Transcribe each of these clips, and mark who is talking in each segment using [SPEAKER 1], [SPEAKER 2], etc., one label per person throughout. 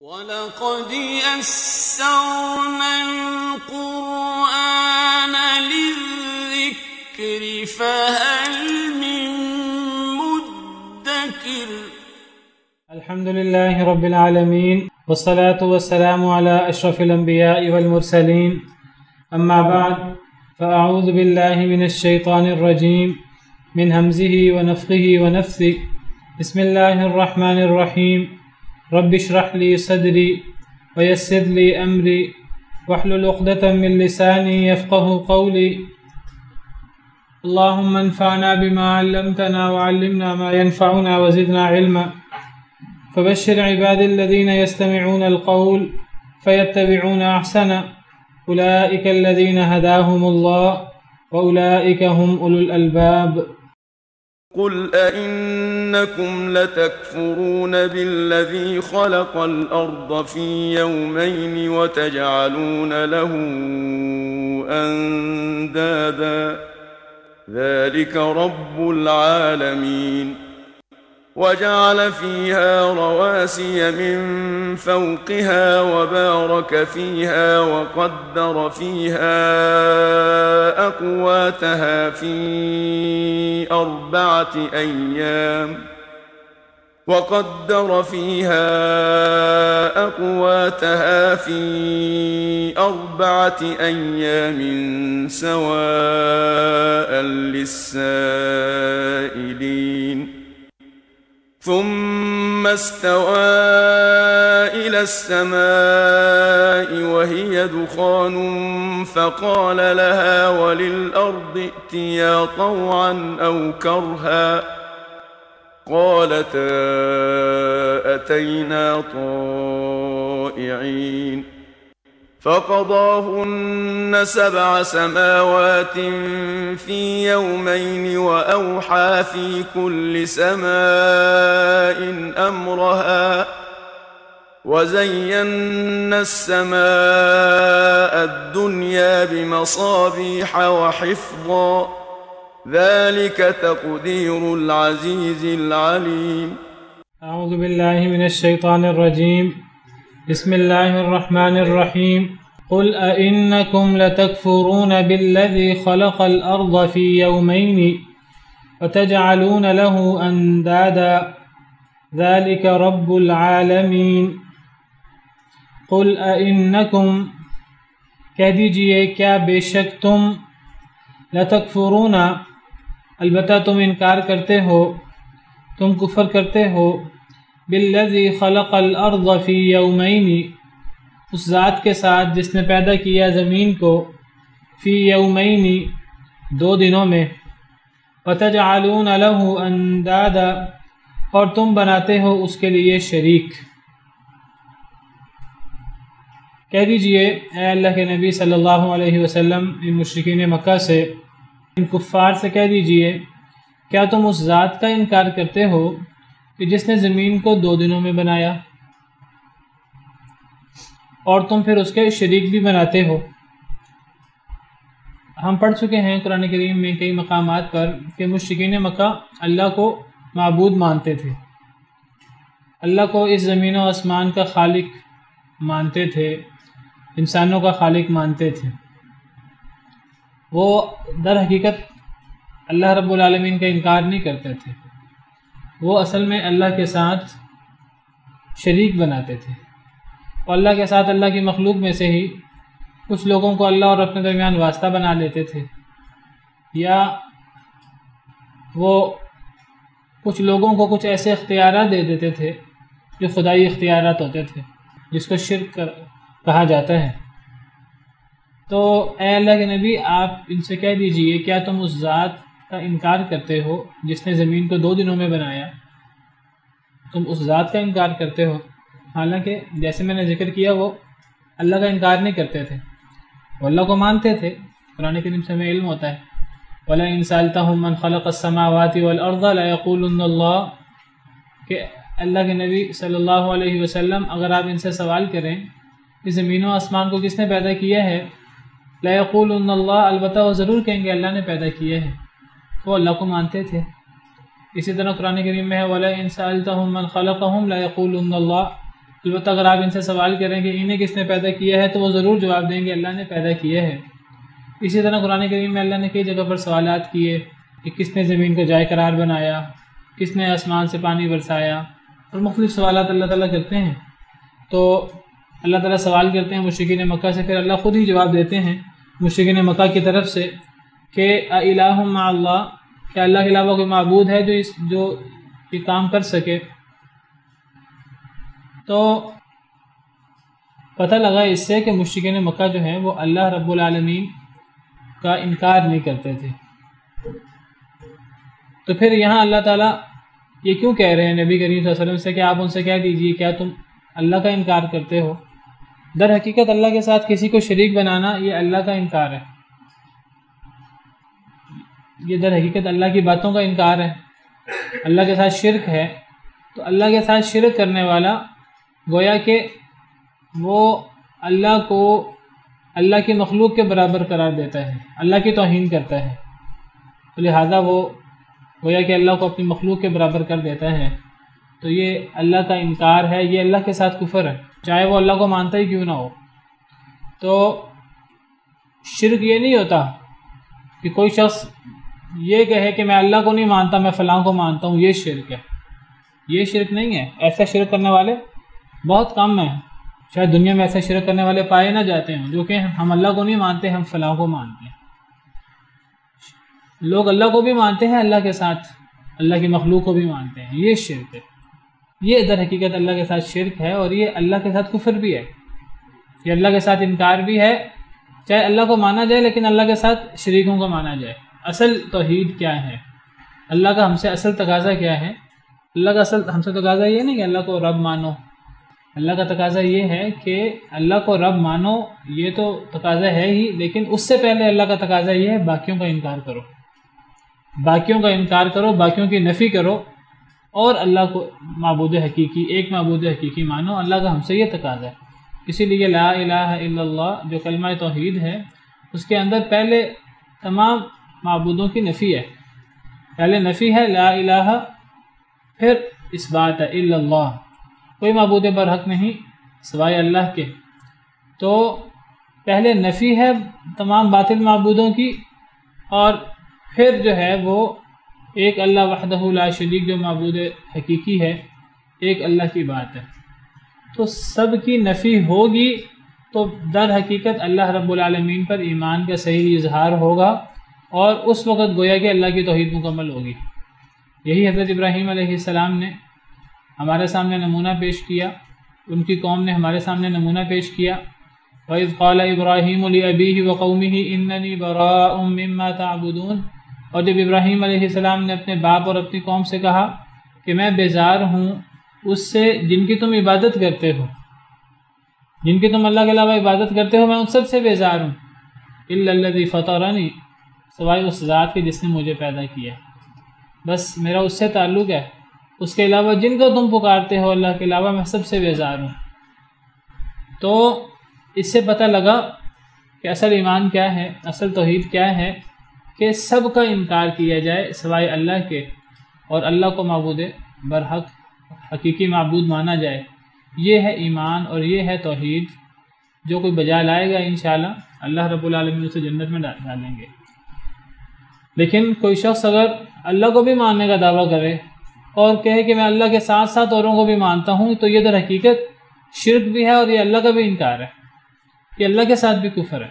[SPEAKER 1] وَلَقَدْ يَسَّرْنَا الْقُرْآنَ لِلذِّكْرِ فَهَلْ مِن مُّدَّكِرٍ
[SPEAKER 2] الحمد لله رب العالمين والصلاة والسلام على أشرف الأنبياء والمرسلين أما بعد فأعوذ بالله من الشيطان الرجيم من همزه ونفخه ونفثه بسم الله الرحمن الرحيم رب اشرح لي صدري ويسر لي أمري واحلل عقدة من لساني يفقه قولي اللهم انفعنا بما علمتنا وعلمنا ما ينفعنا وزدنا علما فبشر عباد الذين يستمعون القول فيتبعون أحسنه أولئك الذين هداهم الله وأولئك هم أولو الألباب
[SPEAKER 3] قل أئنكم لتكفرون بالذي خلق الأرض في يومين وتجعلون له أندادا ذلك رب العالمين وجعل فيها رواسي من فوقها وبارك فيها وقدر فيها أقواتها في 4 أيام سواء للسائلين ثم استوى إلى السماء وهي دخان فقال لها وللأرض ائتيا طوعا أو كرها قالتا أتينا طائعين فقضاهن 7 سماوات في يومين وأوحى في كل سماء أمرها وزينا السماء الدنيا بمصابيح وحفظا ذلك تقدير العزيز العليم
[SPEAKER 2] أعوذ بالله من الشيطان الرجيم بسم الله الرحمن الرحيم قل أئنكم لتكفرون بالذي خلق الأرض في يومين وتجعلون له أندادا ذلك رب العالمين قل أئنكم کہہ دیجئے کیا بے شک تم لتکفرون البتہ تم انکار کرتے ہو، تم کفر کرتے ہو، بالذی خلق الارض فی یومین اس ذات کے ساتھ جس نے پیدا کیا زمین کو فی یومین 2 دنوں میں وتجعلون له اندادا اور تم بناتے ہو اس کے لیے شریک۔ کہہ دیجئے اے اللہ کے نبی صلی اللہ علیہ وسلم ان مشرکین مکہ سے، ان کفار سے کہہ دیجئے کیا تم اس ذات کا انکار کرتے ہو کہ جس نے زمین کو 2 دنوں میں بنایا اور تم پھر اس کے شریک بھی بناتے ہو؟ ہم پڑھ چکے ہیں قرآن کریم میں کئی مقامات پر کہ مشرکین مکہ اللہ کو معبود مانتے تھے، اللہ کو اس زمین و آسمان کا خالق مانتے تھے، انسانوں کا خالق مانتے تھے۔ وہ در حقیقت اللہ رب العالمین کا انکار نہیں کرتے تھے، وہ اصل میں اللہ کے ساتھ شریک بناتے تھے، اور اللہ کے ساتھ اللہ کی مخلوق میں سے ہی کچھ لوگوں کو اللہ اور اپنے درمیان واسطہ بنا لیتے تھے، یا وہ کچھ لوگوں کو کچھ ایسے اختیارات دے دیتے تھے جو خدائی اختیارات ہوتے تھے، جس کو شرک کہا جاتا ہے۔ تو اے اللہ کے نبی آپ ان سے کہہ دیجئے کیا تم اس ذات کا انکار کرتے ہو جس نے زمین کو 2 دنوں میں بنایا؟ تم اس ذات کا انکار کرتے ہو، حالانکہ جیسے میں نے ذکر کیا وہ اللہ کا انکار نہیں کرتے تھے، وہ اللہ کو مانتے تھے۔ قرآن کریم سے ہمیں علم ہوتا ہے وَلَئِن سَأَلْتَهُم مَّن خَلَقَ السَّمَاوَاتِ وَالْأَرْضَ لَيَقُولُنَّ اللَّهُ، کہ اللہ کے نبی صلی اللہ علیہ وسلم اگر آپ ان سے سوال کریں کہ زمین و آسمان کو کس نے پیدا کیا ہے، لَيَقُولُنَّ اللَّهُ، البتہ وہ ضرور کہیں گے اللہ نے پیدا کیا ہے، وہ اللہ کو مانتے تھے۔ اسی طرح قرآن کریم میں ہے وَلَئِن سَأَلْتَهُم مَّن خَلَقَهُمْ لَيَقُولُنَّ اللَّهُ، البتہ اگر آپ ان سے سوال کریں کہ انہیں کس نے پیدا کیا ہے تو وہ ضرور جواب دیں گے اللہ نے پیدا کیا ہے۔ اسی طرح قرآن کریم میں اللہ نے کئی جگہ پر سوالات کیے کہ کس نے زمین کو جائے قرار بنایا، کس نے آسمان سے پانی برسایا، اور مختلف سوالات اللہ تعالیٰ کرتے ہیں۔ تو اللہ تعالیٰ سوال کرتے ہیں مشرکین مکہ سے، پھر اللہ خود ہی جواب دیتے ہیں مشرکین مکہ کی طرف سے کہ الہ مع اللہ، کہ اللہ کے علاوہ کوئی معبود ہے جو یہ کام کر سکے؟ تو پتہ لگا اس سے کہ مشرکین مکہ جو ہیں وہ اللہ رب العالمین کا انکار نہیں کرتے تھے۔ تو پھر یہاں اللہ تعالیٰ یہ کیوں کہہ رہے ہیں نبی کریم صلی اللہ علیہ وسلم سے کہ آپ ان سے کہہ دیجئے کیا تم اللہ کا انکار کرتے ہو؟ در حقیقت اللہ کے ساتھ کسی کو شریک بنانا یہ اللہ کا انکار ہے، یہ در حقیقت اللہ کی باتوں کا انکار ہے، اللہ کے ساتھ شرک ہے۔ تو اللہ کے ساتھ شرک کرنے والا گویا کہ وہ اللہ کو اللہ کی مخلوق کے برابر قرار دیتا ہے، اللہ کی توہین کرتا ہے، تو لہذا وہ گویا کہ اللہ کو اپنی مخلوق کے برابر کر دیتا ہے۔ تو یہ اللہ کا انکار ہے، یہ اللہ کے ساتھ کفر ہے، چاہے وہ اللہ کو مانتا ہی کیوں نہ ہو۔ تو شرک یہ نہیں ہوتا کہ کوئی شخص یہ کہے کہ میں اللہ کو نہیں مانتا، میں فلاں کو مانتا ہوں، یہ شرک ہے۔ یہ شرک نہیں ہے، ایسا شرک کرنے والے بہت کم ہیں، شاید دنیا میں ایسے شرک کرنے والے پائے نہ جاتے ہیں جو کہ ہم اللہ کو نہیں مانتے، ہم فلاں کو مانتے ہیں۔ لوگ اللہ کو بھی مانتے ہیں اللہ کے ساتھ، اللہ کی مخلوق کو بھی مانتے ہیں، یہ شرک ہے، یہ در حقیقت اللہ کے ساتھ شرک ہے، اور یہ اللہ کے ساتھ کفر بھی ہے، یہ اللہ کے ساتھ انکار بھی ہے، چاہے اللہ کو مانا جائے لیکن اللہ کے ساتھ شریکوں کو مانا جائے۔ اصل توحید کیا ہے؟ اللہ کا ہم سے اصل تقاضا کیا ہے؟ اللہ کا اصل ہم سے تقاضا یہ نہیں کہ اللہ کو رب مانو، اللہ کا تقاضا یہ ہے کہ اللہ کو رب مانو، یہ تو تقاضا ہے ہی، لیکن اس سے پہلے اللہ کا تقاضا یہ ہے باقیوں کا انکار کرو، باقیوں کا انکار کرو، باقیوں کی نفی کرو، اور اللہ کو معبود حقیقی، ایک معبود حقیقی مانو۔ اللہ کا ہم سے یہ تقاضا ہے، اسی لیے لا الہ الا اللہ جو کلمہ توحید ہے اس کے اندر پہلے تمام معبودوں کی نفی ہے، پہلے نفی ہے لا الہ، پھر اس بات ہے الا اللہ، کوئی معبود برحق نہیں سوائے اللہ کے۔ تو پہلے نفی ہے تمام باطل معبودوں کی، اور پھر جو ہے وہ ایک اللہ وحدہ لا شریک جو معبود حقیقی ہے، ایک اللہ کی بات ہے۔ تو سب کی نفی ہوگی تو در حقیقت اللہ رب العالمین پر ایمان کا صحیح اظہار ہوگا، اور اس وقت گویا کہ اللہ کی توحید مکمل ہوگی۔ یہی حضرت ابراہیم علیہ السلام نے ہمارے سامنے نمونہ پیش کیا، ان کی قوم نے ہمارے سامنے نمونہ پیش کیا۔ وَإِذْ قَالَ إِبْرَاهِيمُ لِأَبِيهِ وَقَوْمِهِ إِنَّنِي بَرَاءٌ مِّمَّا تَعْبُدُونَ، اور جب ابراہیم علیہ السلام نے اپنے باپ اور اپنی قوم سے کہا کہ میں بیزار ہوں اس سے جن کی تم عبادت کرتے ہو، جن کی تم اللہ کے علاوہ عبادت کرتے ہو، میں ان سب سے بیزار ہوں، إِلَّا الَّذِي فَطَرَنِي، سوائے اس ذات کے جس نے مجھے پیدا کیا، بس میرا اس سے تعلق ہے، اس کے علاوہ جن کو تم پکارتے ہو اللہ کے علاوہ میں سب سے بیزار ہوں۔ تو اس سے پتہ لگا کہ اصل ایمان کیا ہے، اصل توحید کیا ہے، کہ سب کا انکار کیا جائے سوائے اللہ کے، اور اللہ کو معبود برحق حقیقی معبود مانا جائے۔ یہ ہے ایمان اور یہ ہے توحید، جو کوئی بجا لائے گا انشاءاللہ اللہ رب العالمین اسے جنت میں ڈالیں گے۔ لیکن کوئی شخص اگر اللہ کو بھی ماننے کا دعویٰ کرے اور کہے کہ میں اللہ کے ساتھ ساتھ اوروں کو بھی مانتا ہوں، تو یہ در حقیقت شرک بھی ہے اور یہ اللہ کا بھی انکار ہے، یہ اللہ کے ساتھ بھی کفر ہے۔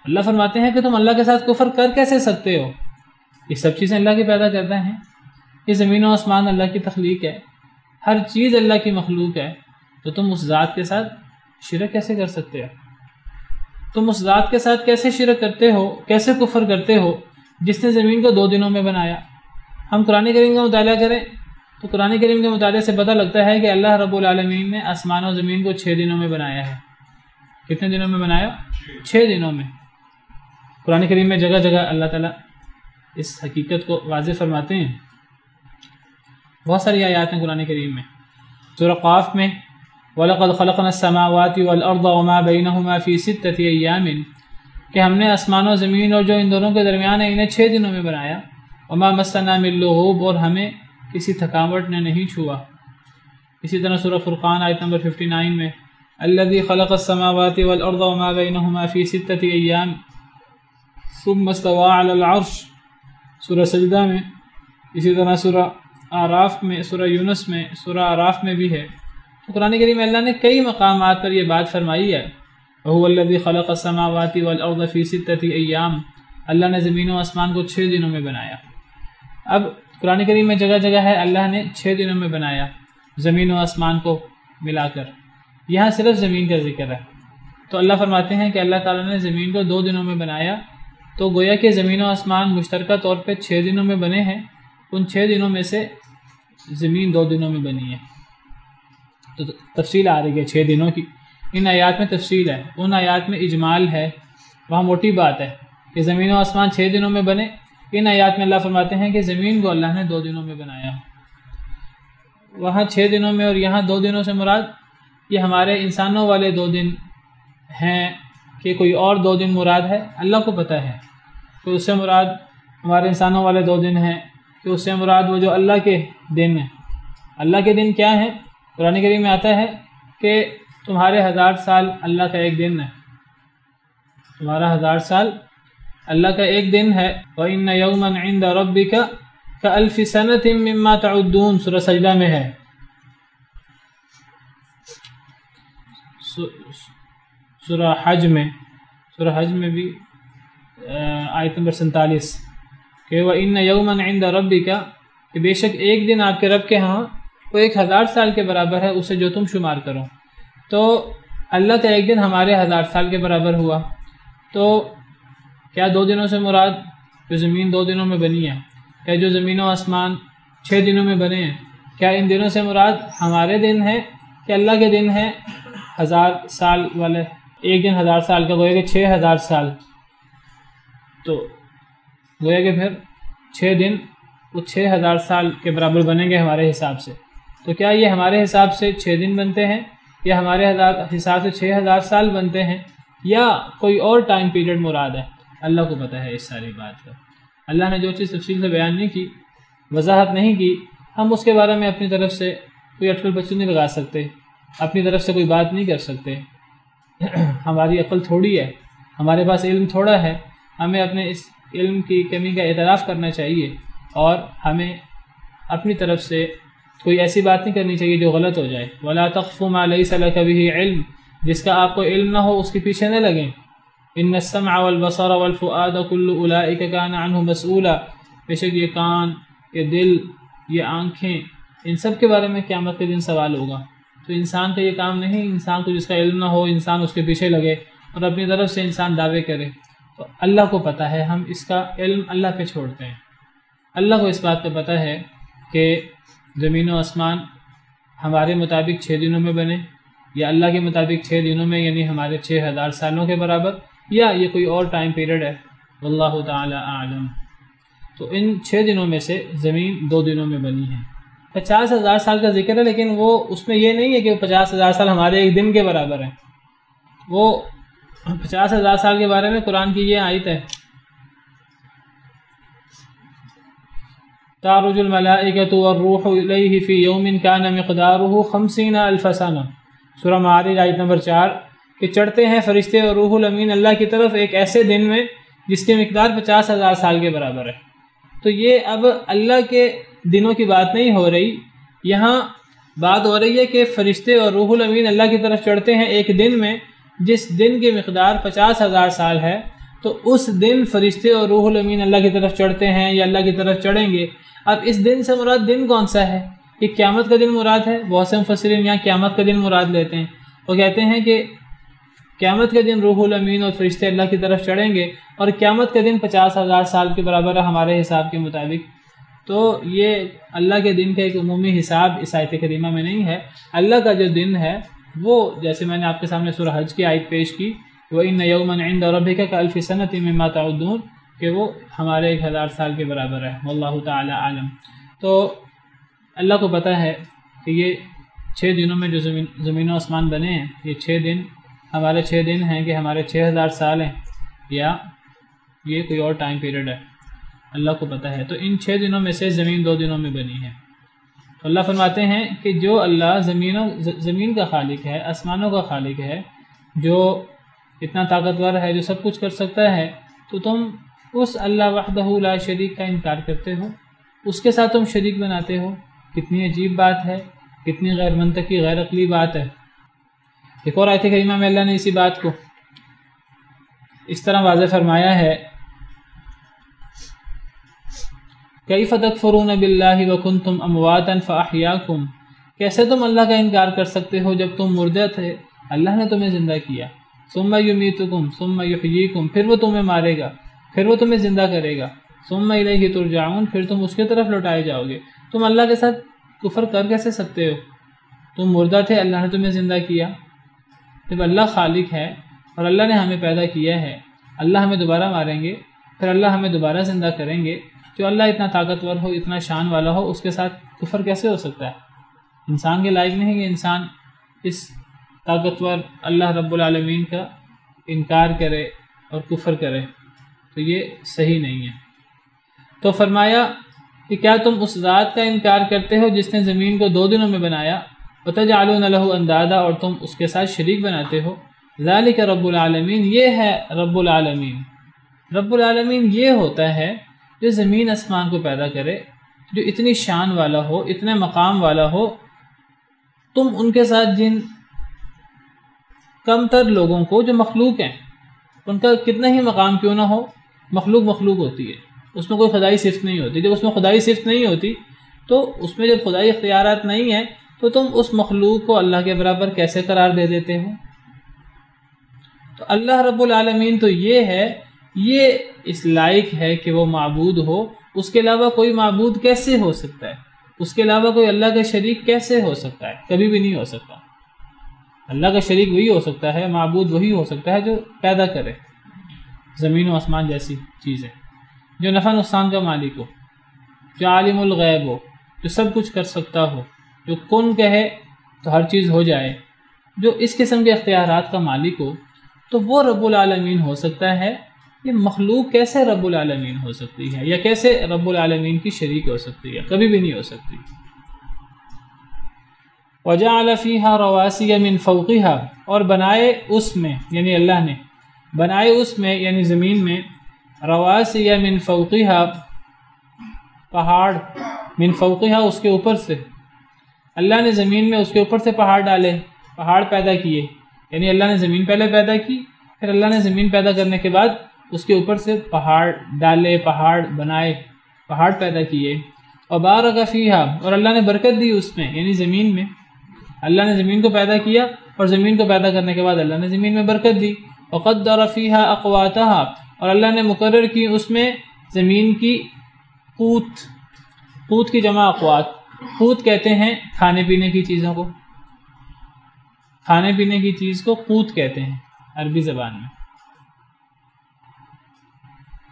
[SPEAKER 2] اللہ فرماتے ہیں کہ تم اللہ کے ساتھ کفر کر کیسے سکتے ہو؟ یہ سب چیزیں اللہ کی پیدا کرتے ہیں، یہ زمین و آسمان اللہ کی تخلیق ہے، ہر چیز اللہ کی مخلوق ہے، تو تم اس ذات کے ساتھ شرک کیسے کر سکتے ہو؟ تم اس ذات کے ساتھ کیسے شرک کرتے ہو، کیسے کفر کرتے ہو جس نے زمین کو 2 دنوں میں بنایا؟ ہم قرآن کریم کا مطالعہ کریں تو قرآن کریم کے مطالعے سے پتہ لگتا ہے کہ اللہ رب العالمین نے آسمان و زمین کو 6 دنوں میں بنایا ہے۔ کتنے دنوں میں بنایا؟ 6 دنوں میں۔ قرآن کریم میں جگہ جگہ اللہ تعالیٰ اس حقیقت کو واضح فرماتے ہیں، بہت ساری آیات ہیں قرآن کریم میں۔ سورہ قاف میں وَلَقَدْ خَلَقْنَا السَّمَاوَاتِ وَالْأَرْضَ وَمَا بَيْنَهُمَا فِي 6 أَيَّامٍ، کہ ہم نے آسمان و زمین اور جو ان دونوں کے درمیان ہے انہیں 6 دنوں میں بنایا۔ وَمَا مَسَّنَا مِن لُغُوبٍ، اور ہمیں کسی تھکاوٹ نے نہیں چھوا۔ اسی طرح سورہ فرقان آیت نمبر 59 میں الذی خلق السماوات والارض وما بینہما فی 6 ایام ثم استوى علی العرش، سورہ سجدہ میں، اسی طرح سورہ اعراف میں، سورہ یونس میں، سورہ اعراف میں بھی ہے۔ تو قرآن کریم میں اللہ نے کئی مقامات پر یہ بات فرمائی ہے، وهو الذی خلق السماوات والارض فی 6 ایام، اللہ نے زمین و آسمان کو 6 دنوں میں بنایا۔ اب قرآن کریم میں جگہ جگہ ہے اللہ نے 6 دنوں میں بنایا زمین و آسمان کو ملا کر، یہاں صرف زمین کا ذکر ہے۔ تو اللہ فرماتے ہیں کہ اللہ تعالیٰ نے زمین کو 2 دنوں میں بنایا، تو گویا کہ زمین و آسمان مشترکہ طور پہ 6 دنوں میں بنے ہیں، ان 6 دنوں میں سے زمین 2 دنوں میں بنی ہے۔ تو تفصیل آ رہی ہے 6 دنوں کی، ان آیات میں تفصیل ہے، ان آیات میں اجمال ہے، وہاں موٹی بات ہے کہ زمین و آسمان 6 دنوں میں بنے، ان آیات میں اللہ فرماتے ہیں کہ زمین کو اللہ نے 2 دنوں میں بنایا۔ وہاں 6 دنوں میں اور یہاں 2 دنوں سے مراد یہ ہمارے انسانوں والے 2 دن ہیں کہ کوئی اور 2 دن مراد ہے، اللہ کو پتہ ہے کہ اس سے مراد ہمارے انسانوں والے 2 دن ہیں کہ اس سے مراد وہ جو اللہ کے دن ہیں۔ اللہ کے دن کیا ہیں؟ قرآن کریم میں آتا ہے کہ تمہارے 1000 سال اللہ کا ایک دن ہے، تمہارا 1000 سال اللہ کا ایک دن ہے۔ وَإِنَّ يَوْمًا عِنْدَ رَبِّكَ كَأَلْفِ سَنَةٍ مِّمَّا تَعُدُّونَ، سورہ سجدہ میں ہے، سورہ حج میں بھی آیت نمبر 47 کہ وَإِنَّ يَوْمًا عِنْدَ رَبِّكَ، کہ بے شک ایک دن آپ کے رب کے ہاں وہ 1000 سال کے برابر ہے، اسے جو تم شمار کرو۔ تو اللہ کا ایک دن ہمارے 1000 سال کے برابر ہوا۔ تو کیا 2 دنوں سے مراد جو زمین 2 دنوں میں بنی ہے، کیا جو زمین و آسمان 6 دنوں میں بنے ہیں، کیا ان دنوں سے مراد ہمارے دن ہے کہ اللہ کے دن ہے 1000 سال والے؟ ایک دن 1000 سال کا گویا کہ 6000 سال، تو گویا کہ پھر 6 دن وہ 6000 سال کے برابر بنیں گے ہمارے حساب سے۔ تو کیا یہ ہمارے حساب سے 6 دن بنتے ہیں یا ہمارے حساب سے 6000 سال بنتے ہیں یا کوئی اور ٹائم پیریڈ مراد ہے؟ اللہ کو پتہ ہے اس ساری بات کا۔ اللہ نے جو چیز تفصیل سے بیان نہیں کی، وضاحت نہیں کی، ہم اس کے بارے میں اپنی طرف سے کوئی اٹکل پچھل نہیں لگا سکتے، اپنی طرف سے کوئی بات نہیں کر سکتے۔ ہماری عقل تھوڑی ہے، ہمارے پاس علم تھوڑا ہے، ہمیں اپنے اس علم کی کمی کا اعتراف کرنا چاہیے اور ہمیں اپنی طرف سے کوئی ایسی بات نہیں کرنی چاہیے جو غلط ہو جائے۔ وَلَا تَقْفُ مَا لَيْسَ لَكَ بِهِ علم، جس کا آپ کو علم نہ ہو اس کے پیچھے نہ لگیں۔ إِنَّ السَّمْعَ وَالْبَصَرَ وَالْفُؤَادَ كُلُّ أُولَئِكَ كَانَ عَنْهُ مسؤولا، بے شک یہ کان، یہ دل، یہ آنکھیں، ان سب کے بارے میں قیامت کے دن سوال ہوگا۔ تو انسان کا یہ کام نہیں، انسان کو جس کا علم نہ ہو انسان اس کے پیچھے لگے اور اپنی طرف سے انسان دعوے کرے۔ تو اللہ کو پتہ ہے، ہم اس کا علم اللہ پہ چھوڑتے ہیں۔ اللہ کو اس بات کا پتہ ہے کہ زمین و آسمان ہمارے مطابق 6 دنوں میں بنے، یا اللہ کے مطابق 6 دنوں میں یعنی ہمارے 6000 سالوں کے برابر، یا یہ کوئی اور ٹائم پیریڈ ہے، واللہ تعالی اعلم۔ تو ان 6 دنوں میں سے زمین 2 دنوں میں بنی ہے۔ 50,000 سال کا ذکر ہے، لیکن وہ اس میں یہ نہیں ہے کہ 50,000 سال ہمارے ایک دن کے برابر ہیں۔ وہ 50,000 سال کے بارے میں قرآن کی یہ آیت ہے، تعرج الملائکۃ والروح الیہ فی یوم کان مقدارہ 50,000 سنہ، سورہ معارج آیت نمبر 4 کہ چڑھتے ہیں فرشتے اور روح الامین اللہ کی طرف ایک ایسے دن میں جس کی مقدار 50,000 سال کے برابر ہے۔ تو یہ اب اللہ کے دنوں کی بات نہیں ہو رہی، یہاں بات ہو رہی ہے کہ فرشتے اور روح الامین اللہ کی طرف چڑھتے ہیں ایک دن میں جس دن کی مقدار 50,000 سال ہے۔ تو اس دن فرشتے اور روح الامین اللہ کی طرف چڑھتے ہیں یا اللہ کی طرف چڑھیں گے۔ اب اس دن سے مراد دن کون سا ہے؟ یہ قیامت کا دن مراد ہے۔ بہت سے مفسرین یہاں قیامت کا دن مراد لیتے ہیں، وہ کہتے ہیں کہ قیامت کے دن روح الامین اور فرشتے اللہ کی طرف چڑھیں گے، اور قیامت کا دن 50,000 سال کے برابر ہے ہمارے حساب کے مطابق۔ تو یہ اللہ کے دن کا ایک عمومی حساب اس آیت کریمہ میں نہیں ہے۔ اللہ کا جو دن ہے وہ جیسے میں نے آپ کے سامنے سورہ حج کی آیت پیش کی، وَإِنَّ يَوْمًا عِنْدَ رَبِّكَ كَأَلْفِ سَنَةٍ مِّمَّا تَعُدُّونَ، کہ وہ ہمارے 1000 سال کے برابر ہے، واللہ تعالی عالم۔ تو اللہ کو پتہ ہے کہ یہ 6 دنوں میں جو زمین و آسمان بنے ہیں، یہ 6 دن ہمارے 6 دن ہیں کہ ہمارے 6000 سال ہیں، یا یہ کوئی اور ٹائم پیریڈ ہے، اللہ کو پتہ ہے۔ تو ان 6 دنوں میں سے زمین 2 دنوں میں بنی ہے۔ اللہ فرماتے ہیں کہ جو اللہ زمین کا خالق ہے، آسمانوں کا خالق ہے، جو اتنا طاقتور ہے، جو سب کچھ کر سکتا ہے، تو تم اس اللہ وحدہ لا شریک کا انکار کرتے ہو، اس کے ساتھ تم شریک بناتے ہو۔ کتنی عجیب بات ہے، کتنی غیر منطقی، غیر عقلی بات ہے۔ ایک اور آیت کریمہ میں اللہ نے اسی بات کو اس طرح واضح فرمایا ہے، کیف تکفرون باللہ وکنتم امواتا فاحیاکم، کیسے تم اللہ کا انکار کر سکتے ہو جب تم مردے تھے، اللہ نے تمہیں زندہ کیا، ثم یمیتکم ثم یحییکم، پھر وہ تمہیں مارے گا، پھر وہ تمہیں زندہ کرے گا، ثم الیہ ترجعون، پھر تم اس کی طرف لوٹائے جاؤ گے۔ تم اللہ کے ساتھ کفر کر کیسے سکتے ہو؟ تم مردہ تھے، اللہ نے تمہیں زندہ کیا۔ جب اللہ خالق ہے اور اللہ نے ہمیں پیدا کیا ہے، اللہ ہمیں دوبارہ ماریں گے، پھر اللہ ہمیں دوبارہ زندہ کریں گے، جو اللہ اتنا طاقتور ہو، اتنا شان والا ہو، اس کے ساتھ کفر کیسے ہو سکتا ہے؟ انسان کے لائق نہیں کہ انسان اس طاقتور اللہ رب العالمین کا انکار کرے اور کفر کرے، تو یہ صحیح نہیں ہے۔ تو فرمایا کہ کیا تم اس ذات کا انکار کرتے ہو جس نے زمین کو 2 دنوں میں بنایا، وتجعلون له اندادا، اور تم اس کے ساتھ شریک بناتے ہو۔ ذالک رب العالمین، یہ ہے رب العالمین۔ رب العالمین یہ ہوتا ہے جو زمین آسمان کو پیدا کرے، جو اتنی شان والا ہو، اتنے مقام والا ہو۔ تم ان کے ساتھ جن کم تر لوگوں کو جو مخلوق ہیں، ان کا کتنا ہی مقام کیوں نہ ہو، مخلوق ہوتی ہے، اس میں کوئی خدائی صفت نہیں ہوتی۔ جب اس میں خدائی صفت نہیں ہوتی تو اس میں جب خدائی اختیارات نہیں ہیں تو تم اس مخلوق کو اللہ کے برابر کیسے قرار دے دیتے ہو؟ تو اللہ رب العالمین تو یہ ہے، یہ اس لائق ہے کہ وہ معبود ہو، اس کے علاوہ کوئی معبود کیسے ہو سکتا ہے؟ اس کے علاوہ کوئی اللہ کا شریک کیسے ہو سکتا ہے؟ کبھی بھی نہیں ہو سکتا۔ اللہ کا شریک وہی ہو سکتا ہے، معبود وہی ہو سکتا ہے جو پیدا کرے زمین و آسمان جیسی چیزیں، جو نفع نقصان کا مالک ہو، جو عالم الغیب ہو، جو سب کچھ کر سکتا ہو، جو کن کہے تو ہر چیز ہو جائے، جو اس قسم کے اختیارات کا مالک ہو، تو وہ رب العالمین ہو سکتا ہے۔ یہ مخلوق کیسے رب العالمین ہو سکتی ہے، یا کیسے رب العالمین کی شریک ہو سکتی ہے؟ کبھی بھی نہیں ہو سکتی۔ وَجَعَلَ فِيهَا رَوَاسِيَ مِن فَوْقِهَا، اور بنائے اس میں، یعنی اللہ نے بنائے اس میں، یعنی زمین میں، رَوَاسِيَ مِن فَوْقِهَا، پہاڑ، من فوقها، اس کے اوپر سے۔ اللہ نے زمین میں اس کے اوپر سے پہاڑ ڈالے، پہاڑ پیدا کیے، یعنی اللہ نے زمین پہلے پیدا کی، پھر اللہ نے زمین پیدا کرنے کے بعد اس کے اوپر سے پہاڑ ڈالے، پہاڑ بنائے، پہاڑ پیدا کیے۔ وَبَارَكَ فِيهَا، اور اللہ نے برکت دی اس میں، یعنی زمین میں۔ اللہ نے زمین کو پیدا کیا اور زمین کو پیدا کرنے کے بعد اللہ نے زمین میں برکت دی۔ وَقَدَّرَ فِيهَا أَقْوَاتَهَا، اور اللہ نے مقرر کی اس میں زمین کی قوت کی جمع اقوات۔ قوت کہتے ہیں کھانے پینے کی چیزوں کو، کھانے پینے کی چیز کو قوت کہتے ہیں عربی زبان میں۔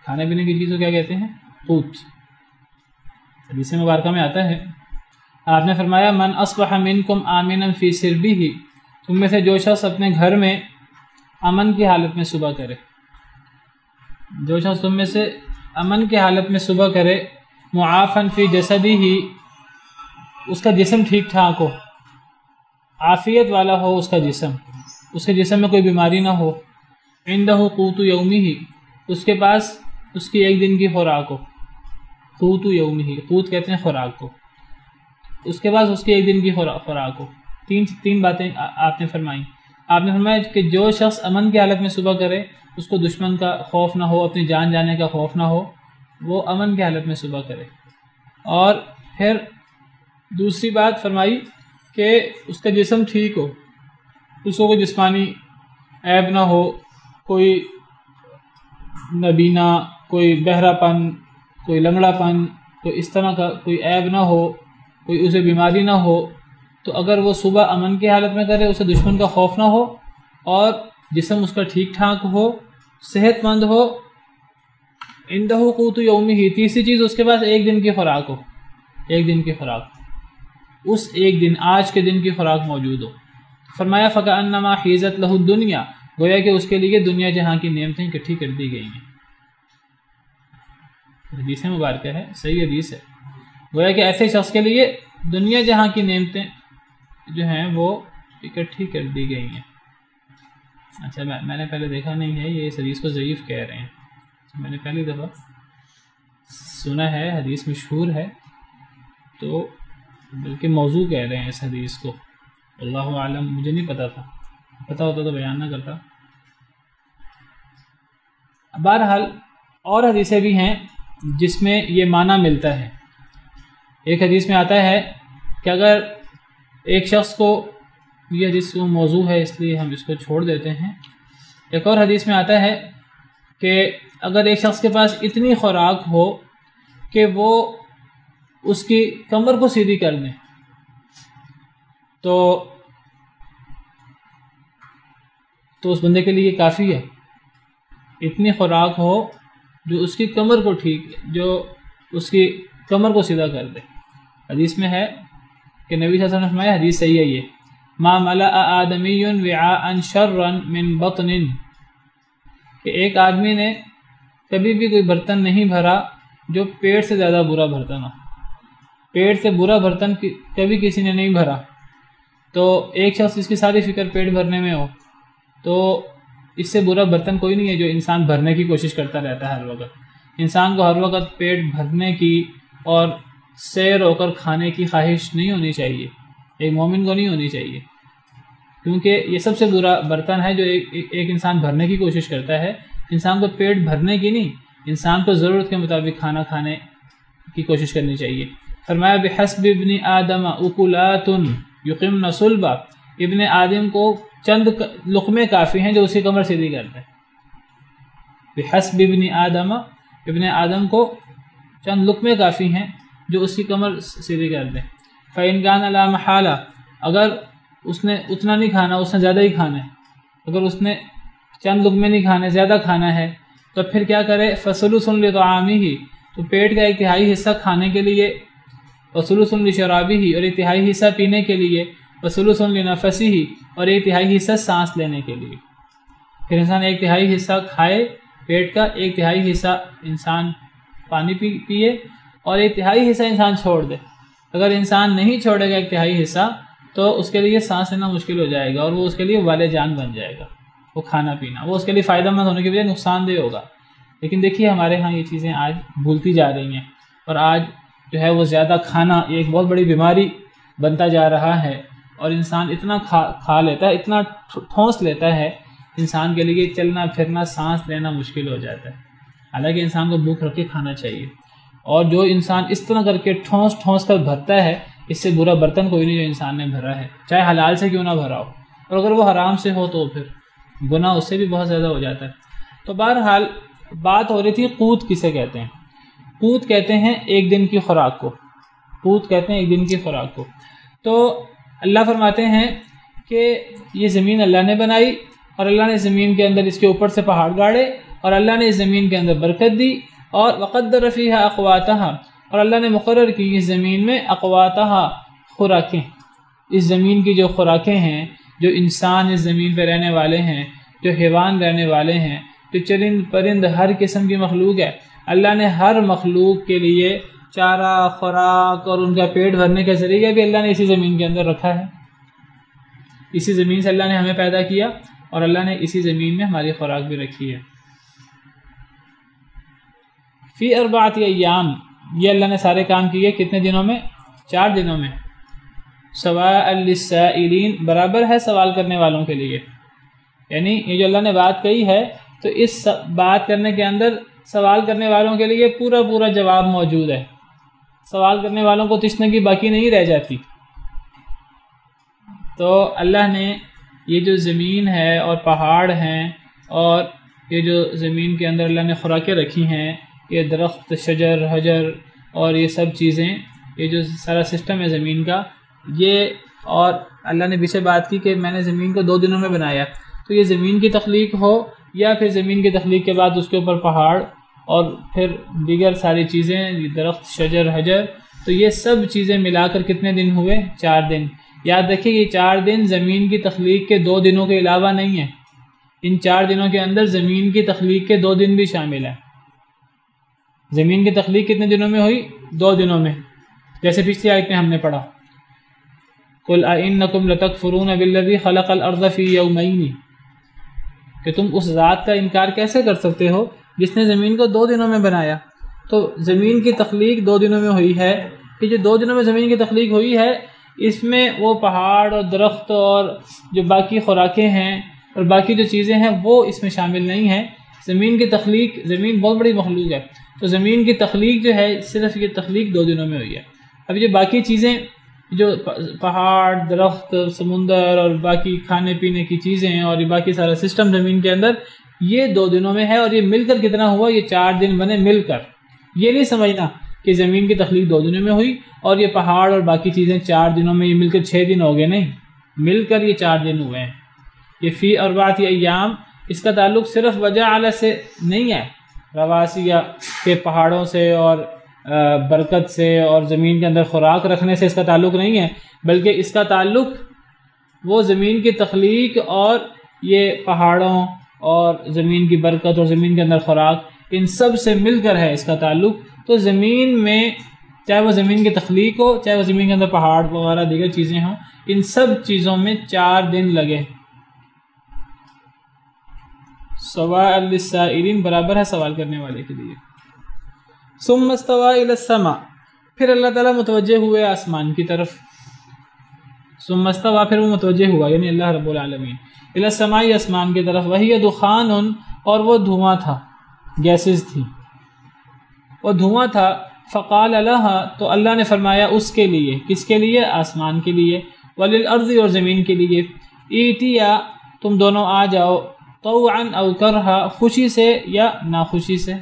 [SPEAKER 2] کھانے پینے کی چیز کو کیا کہتے ہیں؟ قوت۔ حدیث مبارکہ میں آتا ہے، آپ نے فرمایا من اصبح منکم آمنا فی سربہ، تم میں سے جو شخص اپنے گھر میں امن کی حالت میں صبح کرے، جو شخص تم میں سے امن کی حالت میں صبح کرے، معافن فی جسدہ، اس کا جسم ٹھیک ٹھاک ہو، عافیت والا ہو اس کا جسم، اس کے جسم میں کوئی بیماری نہ ہو، عندہ قوت یومہ، اس کے پاس اس کی ایک دن کی خوراک ہو، قوت یومہ، قوت کہتے ہیں خوراک کو، اس کے پاس اس کی ایک دن کی خوراک ہو۔ تین باتیں آپ نے فرمائی۔ آپ نے فرمایا کہ جو شخص امن کی حالت میں صبح کرے، اس کو دشمن کا خوف نہ ہو، اپنی جان جانے کا خوف نہ ہو، وہ امن کی حالت میں صبح کرے۔ اور پھر دوسری بات فرمائی کہ اس کا جسم ٹھیک ہو، اس کو کوئی جسمانی عیب نہ ہو، کوئی نابینا، کوئی بہرا پن، کوئی لنگڑا پن، کوئی اس طرح کا کوئی عیب نہ ہو، کوئی اسے بیماری نہ ہو۔ تو اگر وہ صبح امن کی حالت میں کرے، اسے دشمن کا خوف نہ ہو، اور جسم اس کا ٹھیک ٹھاک ہو، صحت مند ہو، عندہ قوت یومہ، تیسری چیز اس کے پاس ایک دن کی خوراک ہو، ایک دن کی خوراک، اس ایک دن، آج کے دن کی خوراک موجود ہو۔ فرمایا فَكَأَنَّمَا حِيزَتْ لَهُ الدُّنْيَا، گویا کہ اس کے لیے دنیا جہاں کی نعمتیں اکٹھی کر دی گئی ہیں۔ حدیث مبارکہ ہے، صحیح حدیث ہے۔ گویا کہ ایسے شخص کے لیے دنیا جہاں کی نعمتیں جو ہیں وہ اکٹھی کر دی گئی ہیں. اچھا میں نے پہلے دیکھا نہیں ہے، یہ اس حدیث کو ضعیف کہہ رہے ہیں. میں نے پہلی دفعہ سنا ہے، حدیث مشہور ہے تو بلکہ موضوع کہہ رہے ہیں اس حدیث کو. اللہ عالم، مجھے نہیں پتا تھا، پتہ ہوتا تو بیان نہ کرتا. بہرحال اور حدیثیں بھی ہیں جس میں یہ معنی ملتا ہے. ایک حدیث میں آتا ہے کہ اگر ایک شخص کو، یہ حدیث موضوع ہے اس لیے ہم اس کو چھوڑ دیتے ہیں. ایک اور حدیث میں آتا ہے کہ اگر ایک شخص کے پاس اتنی خوراک ہو کہ وہ اس کی کمر کو سیدھی کر دیں تو اس بندے کے لیے یہ کافی ہے. اتنی خوراک ہو جو اس کی کمر کو جو اس کی کمر کو سیدھا کر دے. حدیث میں ہے کہ نبی صلی اللہ علیہ وسلم نے فرمایا، حدیث صحیح ہے یہ، ما ملأ آدمی وعاء شرا من بطن، کہ ایک آدمی نے کبھی بھی کوئی برتن نہیں بھرا جو پیٹ سے زیادہ برا برتن ہو. پیٹ سے برا برتن کبھی کسی نے نہیں بھرا. تو ایک شخص جس کی ساری فکر پیٹ بھرنے میں ہو تو اس سے برا برتن کوئی نہیں ہے جو انسان بھرنے کی کوشش کرتا رہتا ہے ہر وقت. انسان کو ہر وقت پیٹ بھرنے کی اور سیر ہو کر کھانے کی خواہش نہیں ہونی چاہیے، ایک مومن کو نہیں ہونی چاہیے، کیونکہ یہ سب سے برا برتن ہے جو ایک انسان بھرنے کی کوشش کرتا ہے. انسان کو پیٹ بھرنے کی نہیں، انسان کو ضرورت کے مطابق کھانا کھانے کی کوشش کرنی چاہیے. فرمایا بحسب ابن آدم اکلات یقمن صلبہ، ابن آدم کو چند لقمے کافی ہیں جو اس کی کمر سیدھی کر دیں. بحسب ابن آدم، ابن آدم کو چند لقمے کافی ہیں جو اس کی کمر سیدھی کر دیں. فإن كان لا محالہ، اگر اس نے اتنا نہیں کھانا، اس نے زیادہ ہی کھانا ہے، اگر اس نے چند لقمے نہیں کھانے، زیادہ کھانا ہے، تو پھر کیا کرے؟ فثلث لطعامہ، تو پیٹ کا ایک تہائی حصہ کھانے کے لیے، وثلث لشرابہ، اور ایک تہائی حصہ پینے کے لیے، وثلث لنفسہ، اور ایک تہائی حصہ سانس لینے کے لیے. پھر انسان ایک تہائی حصہ کھائے پیٹ کا، ایک تہائی حصہ انسان پانی پیے، اور ایک تہائی حصہ انسان چھوڑ دے. اگر انسان نہیں چھوڑے گا ایک تہائی حصہ تو اس کے لیے سانس لینا مشکل ہو جائے گا، اور وہ اس کے لیے والے جان بن جائے گا. وہ کھانا پینا وہ اس کے لیے فائدہ مند ہونے کے بجائے نقصان دہ ہوگا. لیکن دیکھیے ہمارے ہاں یہ چیزیں آج بھولتی جا رہی ہیں، اور آج جو ہے وہ زیادہ کھانا ایک بہت بڑی بیماری بنتا جا رہا ہے، اور انسان اتنا کھا لیتا ہے، اتنا ٹھونس لیتا ہے، انسان کے لیے چلنا پھرنا سانس لینا مشکل ہو جاتا ہے. حالانکہ انسان کو بھوک رکھ کے کھانا چاہیے. اور جو انسان اس طرح کر کے ٹھونس کر بھرتا ہے، اس سے برا برتن کوئی نہیں جو انسان نے بھرا ہے، چاہے حلال سے کیوں نہ بھرا ہو. اور اگر وہ حرام سے ہو تو پھر گناہ اس سے بھی بہت زیادہ ہو جاتا ہے. تو بہرحال بات ہو رہی تھی قوت کسے کہتے ہیں. قوت کہتے ہیں ایک دن کی خوراک کو. قوت کہتے ہیں ایک دن کی خوراک کو. تو اللہ فرماتے ہیں کہ یہ زمین اللہ نے بنائی، اور اللہ نے زمین کے اندر اس کے اوپر سے پہاڑ گاڑے، اور اللہ نے اس زمین کے اندر برکت دی، اور وقدر فیہا اقواتہا، اور اللہ نے مقرر کی اس زمین میں اقواتہا، خوراکیں. اس زمین کی جو خوراکیں ہیں، جو انسان اس زمین پہ رہنے والے ہیں، جو حیوان رہنے والے ہیں، جو چرند پرند ہر قسم کی مخلوق ہے، اللہ نے ہر مخلوق کے لیے چارہ، خوراک اور ان کا پیٹ بھرنے کا ذریعہ بھی اللہ نے اسی زمین کے اندر رکھا ہے. اسی زمین سے اللہ نے ہمیں پیدا کیا، اور اللہ نے اسی زمین میں ہماری خوراک بھی رکھی ہے. فی اربعۃ ایام، یہ اللہ نے سارے کام کیے کتنے دنوں میں؟ 4 دنوں میں. سواء للسائلین، برابر ہے سوال کرنے والوں کے لیے. یعنی یہ جو اللہ نے بات کہی ہے تو اس بات کرنے کے اندر سوال کرنے والوں کے لیے پورا جواب موجود ہے. سوال کرنے والوں کو تشنگی باقی نہیں رہ جاتی. تو اللہ نے یہ جو زمین ہے اور پہاڑ ہیں، اور یہ جو زمین کے اندر اللہ نے خوراکیں رکھی ہیں، یہ درخت، شجر، حجر اور یہ سب چیزیں، یہ جو سارا سسٹم ہے زمین کا، یہ، اور اللہ نے پیچھے بات کی کہ میں نے زمین کو 2 دنوں میں بنایا. تو یہ زمین کی تخلیق ہو یا پھر زمین کی تخلیق کے بعد اس کے اوپر پہاڑ اور پھر دیگر ساری چیزیں، درخت، شجر، حجر، تو یہ سب چیزیں ملا کر کتنے دن ہوئے؟ 4 دن. یاد رکھیے یہ 4 دن زمین کی تخلیق کے 2 دنوں کے علاوہ نہیں ہیں. ان 4 دنوں کے اندر زمین کی تخلیق کے 2 دن بھی شامل ہیں. زمین کی تخلیق کتنے دنوں میں ہوئی؟ 2 دنوں میں، جیسے پچھلی آیت میں ہم نے پڑھا. قل أئنکم لتکفرون بالذی خلق الارض فی یومین، کہ تم اس ذات کا انکار کیسے کر سکتے ہو جس نے زمین کو 2 دنوں میں بنایا۔ تو زمین کی تخلیق 2 دنوں میں ہوئی ہے، کہ جو 2 دنوں میں زمین کی تخلیق ہوئی ہے اس میں وہ پہاڑ اور درخت اور جو باقی خوراکیں ہیں اور باقی جو چیزیں ہیں وہ اس میں شامل نہیں ہیں۔ زمین کی تخلیق، زمین بہت بڑی مخلوق ہے، تو زمین کی تخلیق جو ہے صرف یہ تخلیق 2 دنوں میں ہوئی ہے۔ اب یہ باقی چیزیں جو پہاڑ، درخت، سمندر اور باقی کھانے پینے کی چیزیں اور یہ باقی سارا سسٹم زمین کے اندر، یہ 2 دنوں میں ہے، اور یہ مل کر کتنا ہوا؟ یہ 4 دن بنے مل کر۔ یہ نہیں سمجھنا کہ زمین کی تخلیق 2 دنوں میں ہوئی اور یہ پہاڑ اور باقی چیزیں 4 دنوں میں، یہ مل کر 6 دن ہو گئے، نہیں، مل کر یہ 4 دن ہوئے ہیں۔ یہ فی اربعۃ ایام، اس کا تعلق صرف وجعل سے نہیں ہے، رواسیہ کے پہاڑوں سے اور برکت سے اور زمین کے اندر خوراک رکھنے سے اس کا تعلق نہیں ہے، بلکہ اس کا تعلق وہ زمین کی تخلیق اور یہ پہاڑوں اور زمین کی برکت اور زمین کے اندر خوراک، ان سب سے مل کر ہے اس کا تعلق۔ تو زمین میں چاہے وہ زمین کی تخلیق ہو، چاہے وہ زمین کے اندر پہاڑ وغیرہ دیگر چیزیں ہوں، ان سب چیزوں میں 4 دن لگے۔ سواء للسائلین، برابر ہے سوال کرنے والے کے لیے۔ ثم استوى الى السماء، پھر اللہ تعالیٰ متوجہ ہوئے آسمان کی طرف۔ ثم استوى، پھر وہ متوجہ ہوا، یعنی اللہ رب العالمین، الى السماء، آسمان کی طرف، وہی دخان، اور وہ دھواں تھا، گیسز تھی، وہ دھواں تھا۔ فقال لها، تو اللہ نے فرمایا اس کے لیے، کس کے لیے؟ آسمان کے لیے، وللارض، اور زمین کے لیے، ایتیا، تم دونوں آ جاؤ، طوعا او کرہا، خوشی سے یا ناخوشی سے۔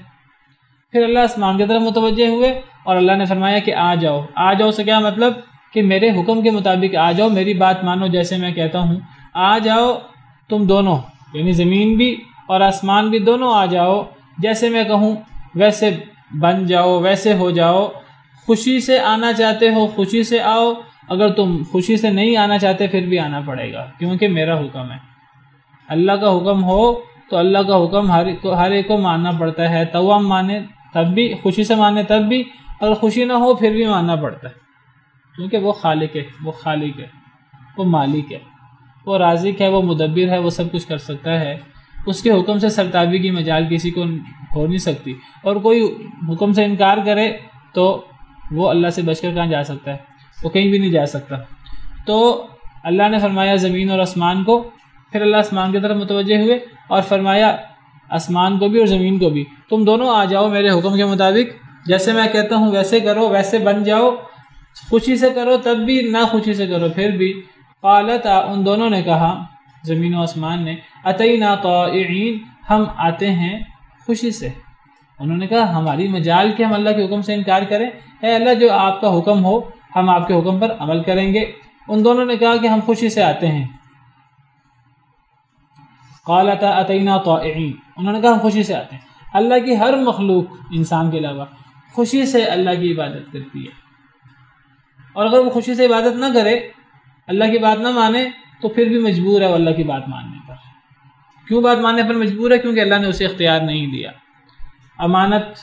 [SPEAKER 2] پھر اللہ آسمان کی طرف متوجہ ہوئے اور اللہ نے فرمایا کہ آ جاؤ۔ آ جاؤ سے کیا مطلب؟ کہ میرے حکم کے مطابق آ جاؤ، میری بات مانو، جیسے میں کہتا ہوں آ جاؤ تم دونوں، یعنی زمین بھی اور آسمان بھی دونوں آ جاؤ، جیسے میں کہوں ویسے بن جاؤ، ویسے ہو جاؤ۔ خوشی سے آنا چاہتے ہو خوشی سے آؤ، اگر تم خوشی سے نہیں آنا چاہتے پھر بھی آنا پڑے گا، کیونکہ میرا حکم ہے۔ اللہ کا حکم ہو تو اللہ کا حکم ہر ایک کو ماننا پڑتا ہے، توام مانے تب بھی، خوشی سے مانے تب بھی، اگر خوشی نہ ہو پھر بھی ماننا پڑتا ہے، کیونکہ وہ خالق ہے، وہ خالق ہے، وہ مالک ہے، وہ رازق ہے، وہ مدبر ہے، وہ سب کچھ کر سکتا ہے۔ اس کے حکم سے سرتابی کی مجال کسی کو ہو نہیں سکتی، اور کوئی حکم سے انکار کرے تو وہ اللہ سے بچ کر کہاں جا سکتا ہے؟ وہ کہیں بھی نہیں جا سکتا۔ تو اللہ نے فرمایا زمین اور آسمان کو، پھر اللہ آسمان کی طرف متوجہ ہوئے اور فرمایا آسمان کو بھی اور زمین کو بھی، تم دونوں آ جاؤ میرے حکم کے مطابق، جیسے میں کہتا ہوں ویسے کرو، ویسے بن جاؤ، خوشی سے کرو تب بھی، نہ خوشی سے کرو پھر بھی۔ قالتا، ان دونوں نے کہا، زمین و آسمان نے، اتینا طائعین، ہم آتے ہیں خوشی سے۔ انہوں نے کہا ہماری مجال کہ ہم اللہ کے حکم سے انکار کریں، اے اللہ جو آپ کا حکم ہو ہم آپ کے حکم پر عمل کریں گے۔ ان دونوں نے کہا کہ ہم خوشی سے آتے ہیں۔ قالتا اتینا طائعین، انہوں نے کہا ہم خوشی سے آتے ہیں۔ اللہ کی ہر مخلوق انسان کے علاوہ خوشی سے اللہ کی عبادت کرتی ہے، اور اگر وہ خوشی سے عبادت نہ کرے، اللہ کی بات نہ مانے، تو پھر بھی مجبور ہے وہ اللہ کی بات ماننے پر۔ کیوں بات ماننے پر مجبور ہے؟ کیونکہ اللہ نے اسے اختیار نہیں دیا۔ امانت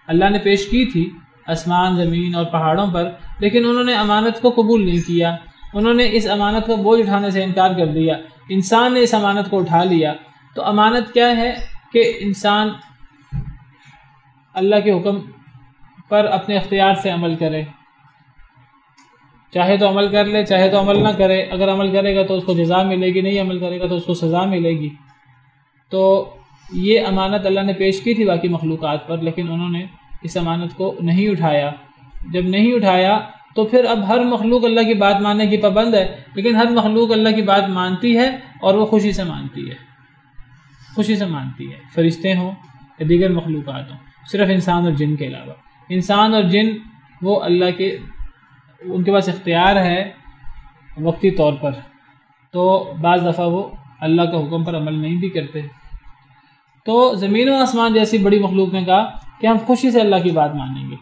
[SPEAKER 2] اللہ نے پیش کی تھی آسمان، زمین اور پہاڑوں پر، لیکن انہوں نے امانت کو قبول نہیں کیا، انہوں نے اس امانت کا بوجھ اٹھانے سے انکار کر دیا۔ انسان نے اس امانت کو اٹھا لیا۔ تو امانت کیا ہے؟ کہ انسان اللہ کے حکم پر اپنے اختیار سے عمل کرے، چاہے تو عمل کر لے، چاہے تو عمل نہ کرے۔ اگر عمل کرے گا تو اس کو جزا ملے گی، نہیں عمل کرے گا تو اس کو سزا ملے گی۔ تو یہ امانت اللہ نے پیش کی تھی باقی مخلوقات پر، لیکن انہوں نے اس امانت کو نہیں اٹھایا۔ جب نہیں اٹھایا تو پھر اب ہر مخلوق اللہ کی بات ماننے کی پابند ہے، لیکن ہر مخلوق اللہ کی بات مانتی ہے اور وہ خوشی سے مانتی ہے، خوشی سے مانتی ہے، فرشتے ہوں یا دیگر مخلوقات ہوں، صرف انسان اور جن کے علاوہ۔ انسان اور جن وہ اللہ کے، ان کے پاس اختیار ہے وقتی طور پر، تو بعض دفعہ وہ اللہ کا حکم پر عمل نہیں بھی کرتے۔ تو زمین و آسمان جیسی بڑی مخلوق نے کہا کہ ہم خوشی سے اللہ کی بات مانیں گے،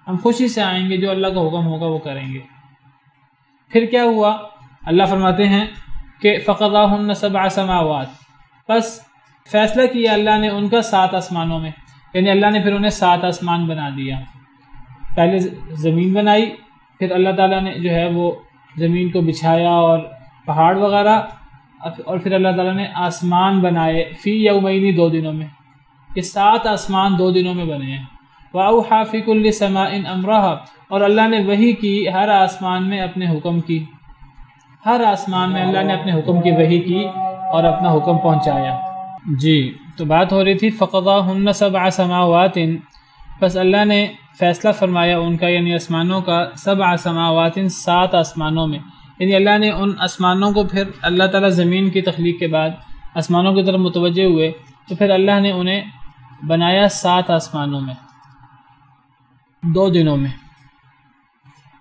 [SPEAKER 2] ہم خوشی سے آئیں گے، جو اللہ کا حکم ہوگا وہ کریں گے۔ پھر کیا ہوا؟ اللہ فرماتے ہیں کہ فَقَضَاهُنَّ 7 سماوات، پس فیصلہ کیا اللہ نے ان کا 7 آسمانوں میں، یعنی اللہ نے پھر انہیں 7 آسمان بنا دیا۔ پہلے زمین بنائی، پھر اللہ تعالیٰ نے جو ہے وہ زمین کو بچھایا اور پہاڑ وغیرہ، اور پھر اللہ تعالیٰ نے آسمان بنائے فی یومین 2 دنوں میں، یہ 7 آسمان 2 دنوں میں بنے ہیں۔ وَأَوْحَىٰ فِي كُلِّ سَمَاءٍ أَمْرَهَا، اور اللہ نے وحی کی ہر آسمان میں اپنے حکم کی، ہر آسمان میں اللہ نے اپنے حکم کی وحی کی اور اپنا حکم پہنچایا۔ جی تو بات ہو رہی تھی فَقَضَاهُنَّ 7 سَمَاوَاتٍ، بس اللہ نے فیصلہ فرمایا ان کا، یعنی آسمانوں کا، 7 سماوات 7 آسمانوں میں، یعنی اللہ نے ان آسمانوں کو، پھر اللہ تعالیٰ زمین کی تخلیق کے بعد آسمانوں کی طرف متوجہ ہوئے تو پھر اللہ نے انہیں بنایا 7 آسمانوں میں 2 دنوں میں۔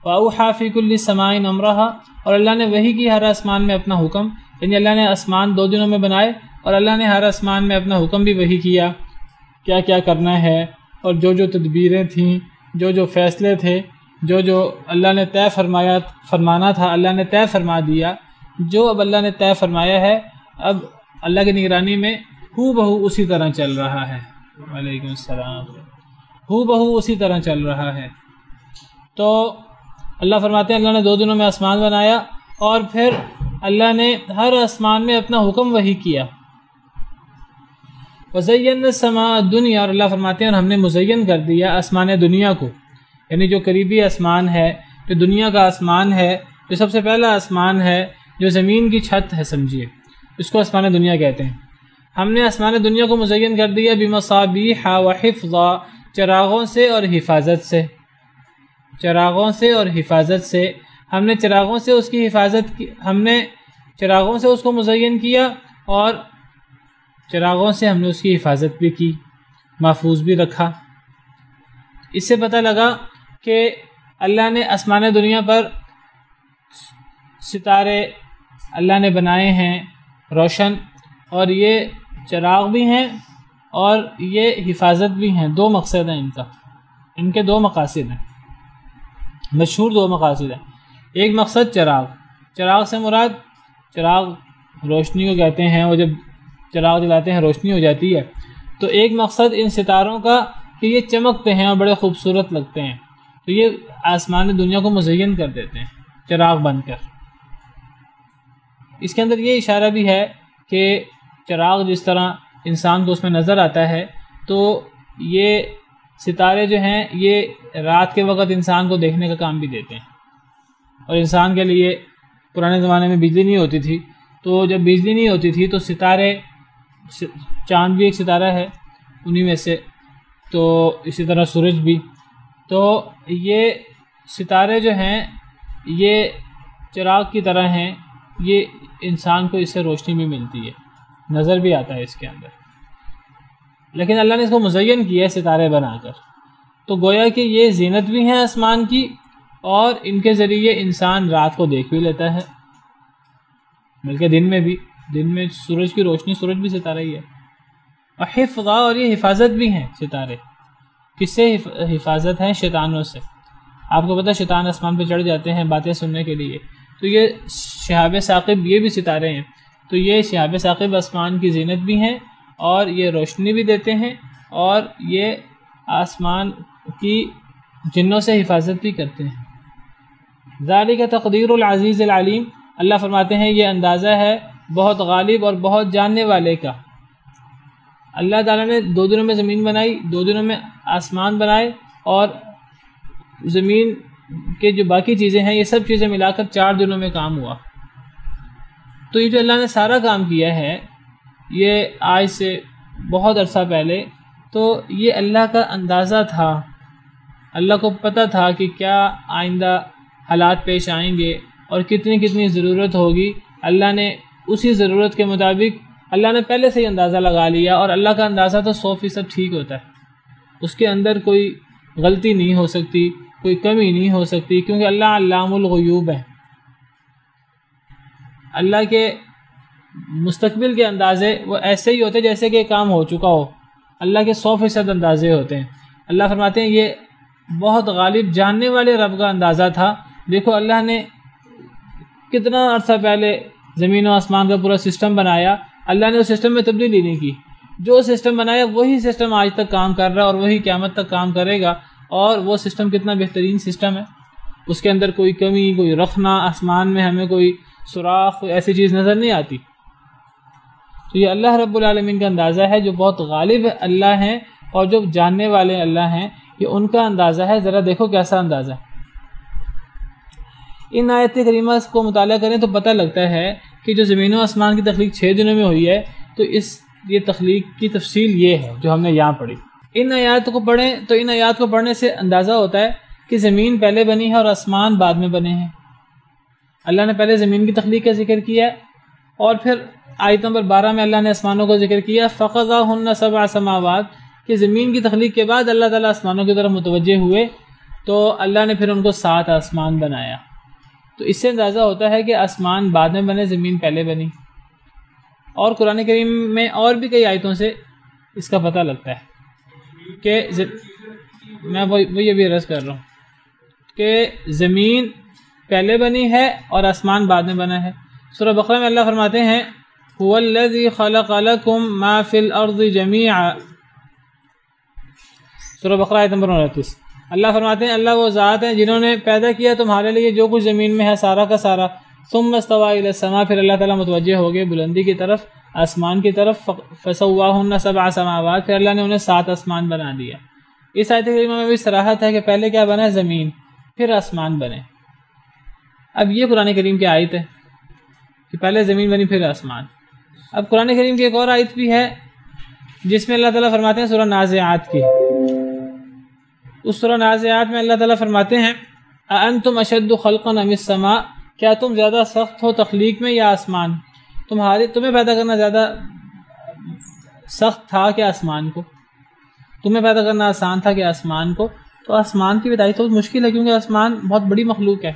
[SPEAKER 2] وَأَوْحَىٰ فِي كُلِّ سَمَاءٍ أَمْرَهَا، اور اللہ نے وحی کی ہر آسمان میں اپنا حکم، یعنی اللہ نے آسمان 2 دنوں میں بنائے اور اللہ نے ہر آسمان میں اپنا حکم بھی وحی کیا، کیا کیا کرنا ہے، اور جو جو تدبیریں تھیں، جو جو فیصلے تھے، جو جو اللہ نے طے فرمانا تھا اللہ نے طے فرما دیا، جو اب اللہ نے طے فرمایا ہے اب اللہ کی نگرانی میں ہو بہو اسی طرح چل رہا ہے۔ وعلیکم السلام۔ ہو بہو اسی طرح چل رہا ہے۔ تو اللہ فرماتے ہیں اللہ نے 2 دنوں میں آسمان بنایا اور پھر اللہ نے ہر آسمان میں اپنا حکم وحی کیا۔ وَزَيَّنَّا السَّمَاءَ الدُّنْيَا، اور اللہ فرماتے ہیں اور ہم نے مزین کر دیا آسمان دنیا کو، یعنی جو قریبی آسمان ہے، جو دنیا کا آسمان ہے، جو سب سے پہلا آسمان ہے، جو زمین کی چھت ہے، سمجھیے اس کو آسمان دنیا کہتے ہیں۔ ہم نے آسمان دنیا کو مزین کر دیا بِمَصَابِيحَ وَحِفْظًا، چراغوں سے اور حفاظت سے، چراغوں سے اور حفاظت سے۔ ہم نے چراغوں سے اس کی حفاظت کی، ہم نے چراغوں سے اس کو مزین کیا اور چراغوں سے ہم نے اس کی حفاظت بھی کی، محفوظ بھی رکھا۔ اس سے پتہ لگا کہ اللہ نے آسمان دنیا پر ستارے اللہ نے بنائے ہیں روشن، اور یہ چراغ بھی ہیں اور یہ حفاظت بھی ہیں۔ 2 مقصد ہیں ان کے 2 مقاصد ہیں، مشہور 2 مقاصد ہیں۔ ایک مقصد چراغ سے مراد چراغ روشنی کو کہتے ہیں، وہ جب چراغ جلاتے ہیں روشنی ہو جاتی ہے۔ تو ایک مقصد ان ستاروں کا کہ یہ چمکتے ہیں اور بڑے خوبصورت لگتے ہیں، تو یہ آسمان دنیا کو مزین کر دیتے ہیں چراغ بن کر۔ اس کے اندر یہ اشارہ بھی ہے کہ چراغ جس طرح انسان کو اس میں نظر آتا ہے، تو یہ ستارے جو ہیں یہ رات کے وقت انسان کو دیکھنے کا کام بھی دیتے ہیں۔ اور انسان کے لیے پرانے زمانے میں بجلی نہیں ہوتی تھی، تو جب بجلی نہیں ہوتی تھی تو ستارے، چاند بھی ایک ستارہ ہے انہی میں سے، تو اسی طرح سورج بھی، تو یہ ستارے جو ہیں یہ چراغ کی طرح ہیں، یہ انسان کو اس سے روشنی بھی ملتی ہے، نظر بھی آتا ہے اس کے اندر۔ لیکن اللہ نے اس کو مزین کیا ہے ستارے بنا کر، تو گویا کہ یہ زینت بھی ہیں آسمان کی، اور ان کے ذریعے انسان رات کو دیکھ بھی لیتا ہے، بلکہ دن میں سورج کی روشنی، سورج بھی ستارہ ہی ہے۔ اور حفظا، اور یہ حفاظت بھی ہیں ستارے۔ کس سے حفاظت ہیں؟ شیطانوں سے۔ آپ کو پتہ شیطان آسمان پہ چڑھ جاتے ہیں باتیں سننے کے لیے، تو یہ شہاب ثاقب، یہ بھی ستارے ہیں، تو یہ شہاب ثاقب آسمان کی زینت بھی ہیں اور یہ روشنی بھی دیتے ہیں، اور یہ آسمان کی جنوں سے حفاظت بھی کرتے ہیں۔ ذالک تقدیر العزیز العلیم، اللہ فرماتے ہیں یہ اندازہ ہے بہت غالب اور بہت جاننے والے کا۔ اللہ تعالیٰ نے 2 دنوں میں زمین بنائی، 2 دنوں میں آسمان بنائے، اور زمین کے جو باقی چیزیں ہیں یہ سب چیزیں ملا کر 4 دنوں میں کام ہوا۔ تو یہ جو اللہ نے سارا کام کیا ہے یہ آج سے بہت عرصہ پہلے، تو یہ اللہ کا اندازہ تھا، اللہ کو پتہ تھا کہ کیا آئندہ حالات پیش آئیں گے اور کتنی ضرورت ہوگی۔ اللہ نے اسی ضرورت کے مطابق اللہ نے پہلے سے ہی اندازہ لگا لیا، اور اللہ کا اندازہ تو 100% ٹھیک ہوتا ہے، اس کے اندر کوئی غلطی نہیں ہو سکتی، کوئی کمی نہیں ہو سکتی، کیونکہ اللہ علام الغیوب ہے۔ اللہ کے مستقبل کے اندازے وہ ایسے ہی ہوتے ہیں جیسے کہ کام ہو چکا ہو، اللہ کے 100% اندازے ہوتے ہیں۔ اللہ فرماتے ہیں یہ بہت غالب جاننے والے رب کا اندازہ تھا۔ دیکھو اللہ نے کتنا عرصہ پہلے زمین و آسمان کا پورا سسٹم بنایا، اللہ نے اس سسٹم میں تبدیلی نہیں کی، جو سسٹم بنایا وہی سسٹم آج تک کام کر رہا ہے اور وہی قیامت تک کام کرے گا، اور وہ سسٹم کتنا بہترین سسٹم ہے۔ اس کے اندر کوئی کمی، کوئی رخنا، آسمان میں ہمیں کوئی سوراخ، کوئی ایسی چیز نظر نہیں آتی۔ تو یہ اللہ رب العالمین کا اندازہ ہے، جو بہت غالب اللہ ہیں اور جو جاننے والے اللہ ہیں، یہ ان کا اندازہ ہے۔ ذرا دیکھو کیسا اندازہ ہے۔ ان آیت کریمہ کو مطالعہ کریں تو پتہ لگتا ہے کہ جو زمین و آسمان کی تخلیق 6 دنوں میں ہوئی ہے، تو یہ تخلیق کی تفصیل یہ ہے جو ہم نے یہاں پڑھی۔ ان آیات کو پڑھیں تو ان آیات کو پڑھنے سے اندازہ ہوتا ہے کہ زمین پہلے بنی ہے اور آسمان بعد میں بنے ہیں۔ اللہ نے پہلے زمین کی تخلیق کا ذکر کیا ہے، اور پھر آیت نمبر 12 میں اللہ نے آسمانوں کا ذکر کیا، فَقَضَاهُنَّ سَبْعَ سَمَاوَاتٍ، کہ زمین کی تخلیق کے بعد اللہ تعالیٰ آسمانوں کی طرف متوجہ ہوئے تو اللہ نے پھر ان کو 7 آسمان بنایا۔ تو اس سے اندازہ ہوتا ہے کہ آسمان بعد میں بنے، زمین پہلے بنی۔ اور قرآن کریم میں اور بھی کئی آیتوں سے اس کا پتہ لگتا ہے کہ میں وہی ابھی عرض کر رہا ہوں کہ زمین پہلے بنی ہے اور آسمان بعد میں بنا ہے۔ سورہ بقرہ میں اللہ فرماتے ہیں هُوَ الَّذِي خَلَقَ لَكُم مَّا فِي الْأَرْضِ جَمِيعًا، سورہ بقرہ آیت نمبر 29۔ اللہ فرماتے ہیں اللہ وہ ذات ہیں جنہوں نے پیدا کیا تمہارے لیے جو کچھ زمین میں ہے سارا کا سارا، ثم استوى الى السماء، پھر اللہ تعالیٰ متوجہ ہو گئے بلندی کی طرف، آسمان کی طرف، فسواهن 7 سماوات، پھر اللہ نے انہیں 7 آسمان بنا دیا۔ اس آیت کریمہ میں بھی صراحت ہے کہ پہلے کیا بنا؟ زمین، پھر آسمان بنے۔ اب یہ قرآن کریم کی آیت ہے کہ پہلے زمین بنی پھر آسمان۔ اب قرآن کریم کی ایک اور آیت بھی ہے جس میں اللہ تعالیٰ فرماتے ہیں سورہ نازعات کی، اس سورہ نازعات میں اللہ تعالیٰ فرماتے ہیں اَأَنْتُمْ أَشَدُّ خَلْقًا أَمِ السَّمَاءُ، کیا تم زیادہ سخت ہو تخلیق میں یا آسمان؟ تمہیں پیدا کرنا زیادہ سخت تھا کہ آسمان کو؟ تمہیں پیدا کرنا آسان تھا کہ آسمان کو؟ تو آسمان کی پیدائش تو مشکل ہے کیونکہ آسمان بہت بڑی مخلوق ہے۔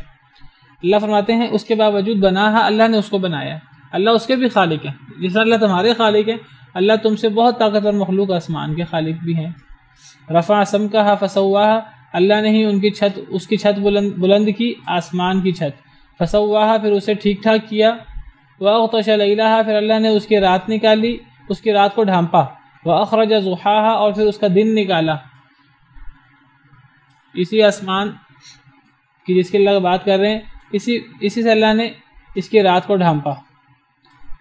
[SPEAKER 2] اللہ فرماتے ہیں اس کے باوجود بناہا، اللہ نے اس کو بنایا۔ اللہ اس کے بھی خالق ہے، جس طرح اللہ تمہارے خالق ہے، اللہ تم سے بہت طاقتور مخلوق آسمان کے خالق بھی ہیں۔ رفع سمکہا فسواہا، اللہ نے ہی اس کی چھت بلند کی، آسمان کی چھت، فسواہا، پھر اسے ٹھیک ٹھاک کیا، واغطش لیلہا، پھر اللہ نے اس کی رات نکالی، اس کی رات کو ڈھانپا، واخرج ضحاہا، اور پھر اس کا دن نکالا۔ اسی آسمان کی جس کی اللہ بات کر رہے ہیں، اسی سے اللہ نے اس کی رات کو ڈھانپا،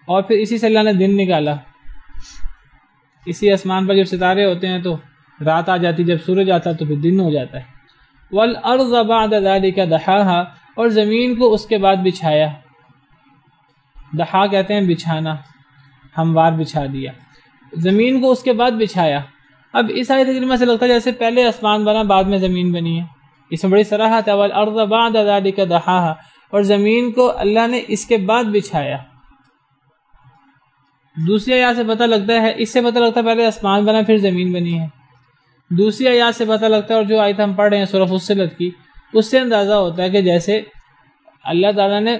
[SPEAKER 2] اور پھر اسی سے اللہ نے دن نکالا۔ اسی آسمان پر جب ستارے ہوتے ہیں تو رات آ جاتی، جب سورج آتا تو پھر دن ہو جاتا ہے۔ والارض بعد ذلك دحاہا، اور زمین کو اس کے بعد بچھایا۔ دحا کہتے ہیں بچھانا، ہموار بچھا دیا، زمین کو اس کے بعد بچھایا۔ اب اس آیت کریمہ سے لگتا ہے جیسے پہلے آسمان بنا بعد میں زمین بنی ہے، اس میں بڑی صراحت ہے۔ والارض بعد ذلك دحاہا، اور زمین کو اللہ نے اس کے بعد بچھایا۔ دوسری آیات سے پتہ لگتا ہے، اس سے پتہ لگتا ہے پہلے آسمان بنا پھر زمین بنی ہے۔ دوسری آیات سے پتہ لگتا ہے، اور جو آیت ہم پڑھ رہے ہیں سورہ فصلت کی، اس سے اندازہ ہوتا ہے کہ جیسے اللہ تعالیٰ نے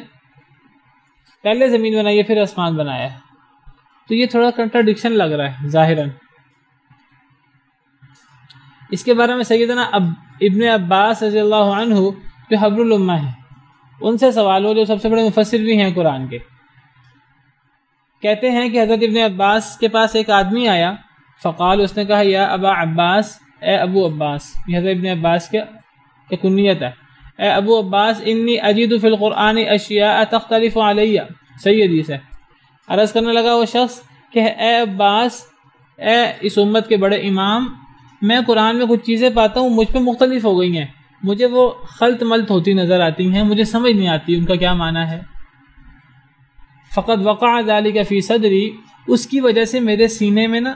[SPEAKER 2] پہلے زمین بنائی ہے پھر آسمان بنایا ہے۔ تو یہ تھوڑا کنٹراڈکشن لگ رہا ہے ظاہراً۔ اس کے بارے میں سیدنا ابن عباس رضی اللہ عنہ جو حبر الامہ ہیں، ان سے سوال ہو، جو سب سے بڑے مفسر بھی ہیں قرآن کے۔ کہتے ہیں کہ حضرت ابن عباس کے پاس ایک آدمی آیا، فقال، اس نے کہا یا ابا عباس، اے ابو عباس، یہ حضرت ابن عباس کا کنیت ہے، اے ابو عباس، انی اجید فی القرآن اشیاء تختلف علی، صحیح حدیث ہے۔ عرض کرنے لگا وہ شخص کہ اے عباس، اے اس امت کے بڑے امام، میں قرآن میں کچھ چیزیں پاتا ہوں مجھ پہ مختلف ہو گئی ہیں، مجھے وہ خلط ملط ہوتی نظر آتی ہیں، مجھے سمجھ نہیں آتی ان کا کیا معنی ہے۔ فقد وقع ذلك فی صدری، اس کی وجہ سے میرے سینے میں نا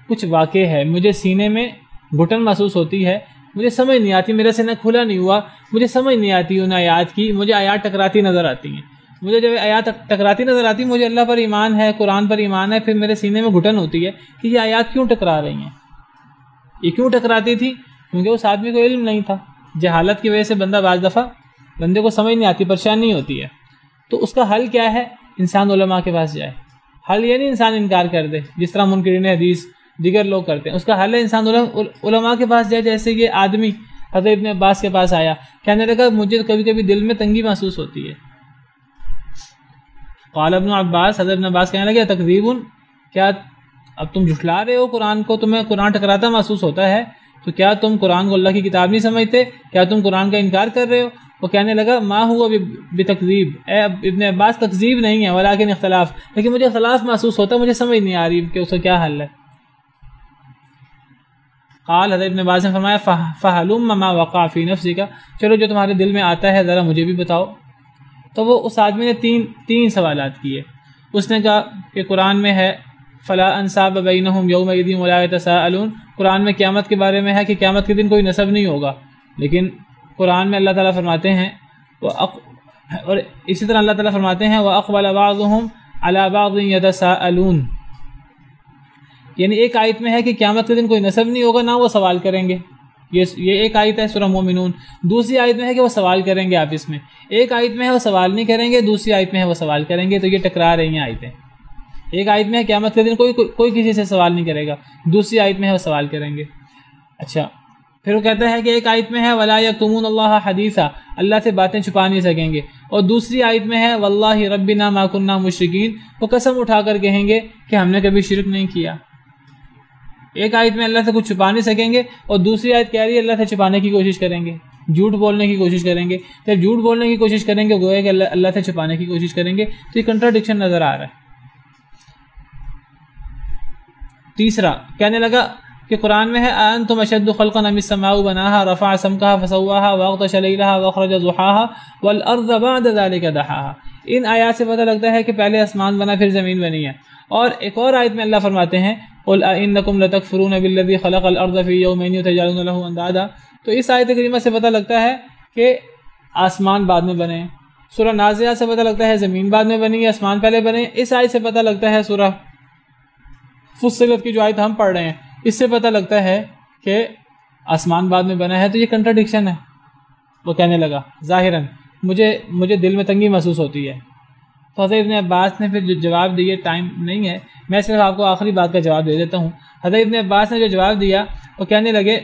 [SPEAKER 2] کچھ واقع ہے، مجھے سینے میں گھٹن محسوس ہوتی ہے، مجھے سمجھ نہیں آتی، میرا سینہ کھلا نہیں ہوا، مجھے سمجھ نہیں آتی ان آیات کی، مجھے آیات ٹکراتی نظر آتی ہیں، مجھے جب آیات ٹکراتی نظر آتی، مجھے اللہ پر ایمان ہے، قرآن پر ایمان ہے، پھر میرے سینے میں گھٹن ہوتی ہے کہ یہ آیات کیوں ٹکرا رہی ہیں۔ یہ کیوں ٹکراتی تھی؟ کیونکہ اس آدمی کو علم نہیں تھا، جہالت کی وجہ سے بندہ بعض دفعہ بندے کو سمجھ نہیں آتی، پریشانی ہوتی ہے۔ تو اس کا حل کیا ہے؟ انسان علماء کے پاس جائے۔ حل یہ نہیں انسان انکار کر دے جس طرح منکرین حدیث دیگر لوگ کرتے ہیں، اس کا حل ہے انسان علماء کے پاس جائے۔ جیسے یہ آدمی حضرت ابن عباس کے پاس آیا، کہنے لگا مجھے کبھی کبھی دل میں تنگی محسوس ہوتی ہے۔ قال ابن عباس، حضرت ابن عباس کہنے لگے تکذیب، کیا اب تم جھٹلا رہے ہو قرآن کو، تمہیں قرآن ٹکراتا محسوس ہوتا ہے؟ تو کیا تم قرآن کو اللہ کی کتاب نہیں سمجھتے؟ کیا تم قرآن کا انکار کر رہے ہو؟ وہ کہنے لگا ما ہوا بتکذیب، اے ابن عباس تکذیب نہیں ہے، ولیکن اختلاف، لیکن مجھے اختلاف محسوس ہوتا ہے، مجھے سمجھ نہیں آ رہی کہ اس کا کیا حل ہے۔ قال حضرت ابن عباس نے فرمایا فَهَلُمَّ مَا وَقَعَ فِي نَفْسِكَ، چلو جو تمہارے دل میں آتا ہے ذرا مجھے بھی بتاؤ۔ تو وہ اس آدمی نے تین سوالات کیے۔ اس نے کہا کہ قرآن میں ہے فَلَا أَنْسَابَ بَيْنَهُمْ يَوْمَئِذٍ وَلَا يَتَسَاءَلُونَ، قرآن میں قیامت کے بارے میں ہے کہ قیامت کے دن کوئی نسب نہیں ہوگا، لیکن قرآن میں اللہ تعالیٰ فرماتے ہیں اور اسی طرح اللہ تعالیٰ فرماتے ہیں وَأَقْبَلَ بَعْضُهُمْ عَلَى بَعْضٍ يَتَسَاءَلُونَ، یعنی ایک آیت میں ہے کہ قیامت کے دن کوئی نسب نہیں ہوگا، نہ وہ سوال کریں گے، یہ ایک آیت ہے سورہ مومنون۔ دوسری آیت میں ہے کہ وہ سوال کریں گے آپس میں، ایک آیت میں ہے وہ سوال نہیں کریں گے، دوسری آیت میں ہے وہ سوال کریں گے، تو یہ ٹکرا رہی ہیں آیتیں۔ ایک آیت میں ہے قیامت کے دن کوئی کسی سے سوال نہیں کرے گا، دوسری آیت میں ہے وہ سوال کریں گے۔ اچھا، پھر وہ کہتا ہے کہ ایک آیت میں ہے وَلَا يَكْتُمُونَ اللَّهَ حَدِيثًا، اللہ سے باتیں چھپا نہیں سکیں گے، اور دوسری آیت میں ہے وَاللَّهِ رَبِّنَا مَا كُنَّا مُشْرِكِينَ، وہ قسم اٹھا کر کہیں گے کہ ہم نے کبھی شرک نہیں کیا۔ ایک آیت میں اللہ سے کچھ چھپا نہیں سکیں گے، اور دوسری آیت کہہ رہی ہے اللہ سے چھپانے کی کوشش کریں گے، جھوٹ بولنے کی کوشش کریں گے۔ جب جھوٹ بولنے کی کوشش کریں گے گویا کہ اللہ سے چھپانے کی کوشش کریں گے، تو یہ کنٹراڈکشن نظر آ رہا ہے۔ تیسرا کہنے لگا کہ قرآن میں ہے أَأَنْتُمْ أَشَدُّ خَلْقًا أَمِ السَّمَاءُ بَنَاهَا رَفَعَ سَمْكَهَا فَسَوَّاهَا وَأَغْطَشَ لَيْلَهَا وَأَخْرَجَ ضُحَاهَا وَالْأَرْضَ بَعْدَ ذَلِكَ دَحَاهَا۔ ان آیات سے پتہ لگتا ہے کہ پہلے آسمان بنا پھر زمین بنی ہے۔ اور ایک اور آیت میں اللہ فرماتے ہیں قُلْ أَإِنَّكُمْ لَتَكْفُرُونَ بِالَّذِي خَلَقَ الْأَرْضَ فِي يَوْمَيْنِ وَتَجْعَلُونَ لَهُ أَندَادًا۔ تو اس آیت کریمہ سے پتہ لگتا ہے کہ آسمان بعد میں بنے ہیں۔ سورہ نازعات سے پتہ لگتا ہے زمین بعد میں بنی ہے، آسمان پہلے بنے۔ اس آیت سے پتہ لگتا ہے سورہ فصلت کی جو آیت ہم پڑھ رہے ہیں، اس سے پتہ لگتا ہے کہ آسمان بعد میں بنا ہے، تو یہ کنٹراڈکشن ہے۔ وہ کہنے لگا ظاہراً مجھے دل میں تنگی محسوس ہوتی ہے۔ تو حضرت ابن عباس نے پھر جو جواب دیے، ٹائم نہیں ہے، میں صرف آپ کو آخری بات کا جواب دے دیتا ہوں۔ حضرت ابن عباس نے جو جواب دیا وہ کہنے لگے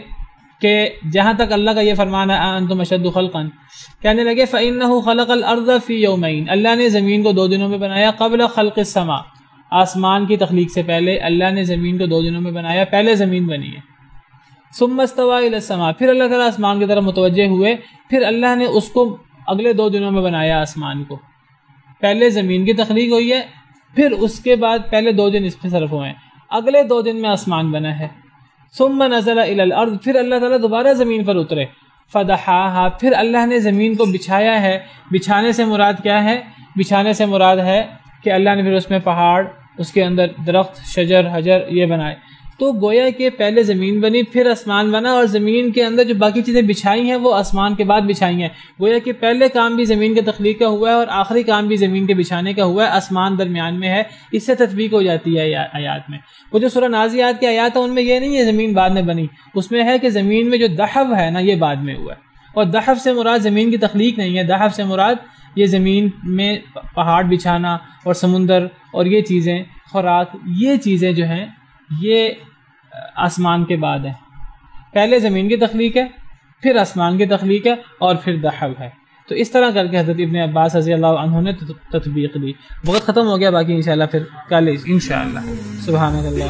[SPEAKER 2] کہ جہاں تک اللہ کا یہ فرمان ہے أَأَنْتُمْ أَشَدُّ خَلْقًا، کہنے لگے فَإِنَّهُ خَلَقَ الْأَرْضَ فِي يَوْمَيْنِ، اللہ نے زمین کو 2 دنوں میں بنایا، قبل خلق السماء، آسمان کی تخلیق سے پہلے اللہ نے زمین کو 2 دنوں میں بنایا، پہلے زمین بنی ہے۔ ثم استوى الى السماء، پھر اللہ تعالیٰ آسمان کی طرف متوجہ ہوئے، پھر اللہ نے اس کو اگلے 2 دنوں میں بنایا آسمان کو۔ پہلے زمین کی تخلیق ہوئی ہے، پھر اس کے بعد پہلے 2 دن اس پہ صرف ہوئے ہیں، اگلے 2 دن میں آسمان بنا ہے۔ ثم نزل الى الارض، پھر اللہ تعالیٰ دوبارہ زمین پر اترے، فدحاها، پھر اللہ نے زمین کو بچھایا ہے۔ بچھانے سے مراد کیا ہے؟ بچھانے سے مراد ہے کہ اللہ نے پھر اس میں پہاڑ، اس کے اندر درخت، شجر، حجر یہ بنائے۔ تو گویا کہ پہلے زمین بنی پھر آسمان بنا، اور زمین کے اندر جو باقی چیزیں بچھائی ہیں وہ آسمان کے بعد بچھائی ہیں۔ گویا کہ پہلے کام بھی زمین کے تخلیق کا ہوا ہے اور آخری کام بھی زمین کے بچھانے کا ہوا ہے، آسمان درمیان میں ہے۔ اس سے تطبیق ہو جاتی ہے آیات میں۔ وہ جو سورہ نازعات کی آیات ہیں ان میں یہ نہیں ہے زمین بعد میں بنی، اس میں ہے کہ زمین میں جو دحو ہے نا یہ بعد میں ہوا ہے، اور دحو سے مراد زمین کی تخلیق نہیں ہے، دحو سے مراد یہ زمین میں پہاڑ بچھانا اور سمندر اور یہ چیزیں، خوراک، یہ چیزیں جو ہیں یہ آسمان کے بعد ہیں۔ پہلے زمین کی تخلیق ہے، پھر آسمان کی تخلیق ہے، اور پھر دحو ہے۔ تو اس طرح کر کے حضرت ابن عباس رضی اللہ عنہ نے تطبیق دی۔ وقت ختم ہو گیا، باقی انشاءاللہ پھر کل انشاءاللہ۔ سبحان اللہ۔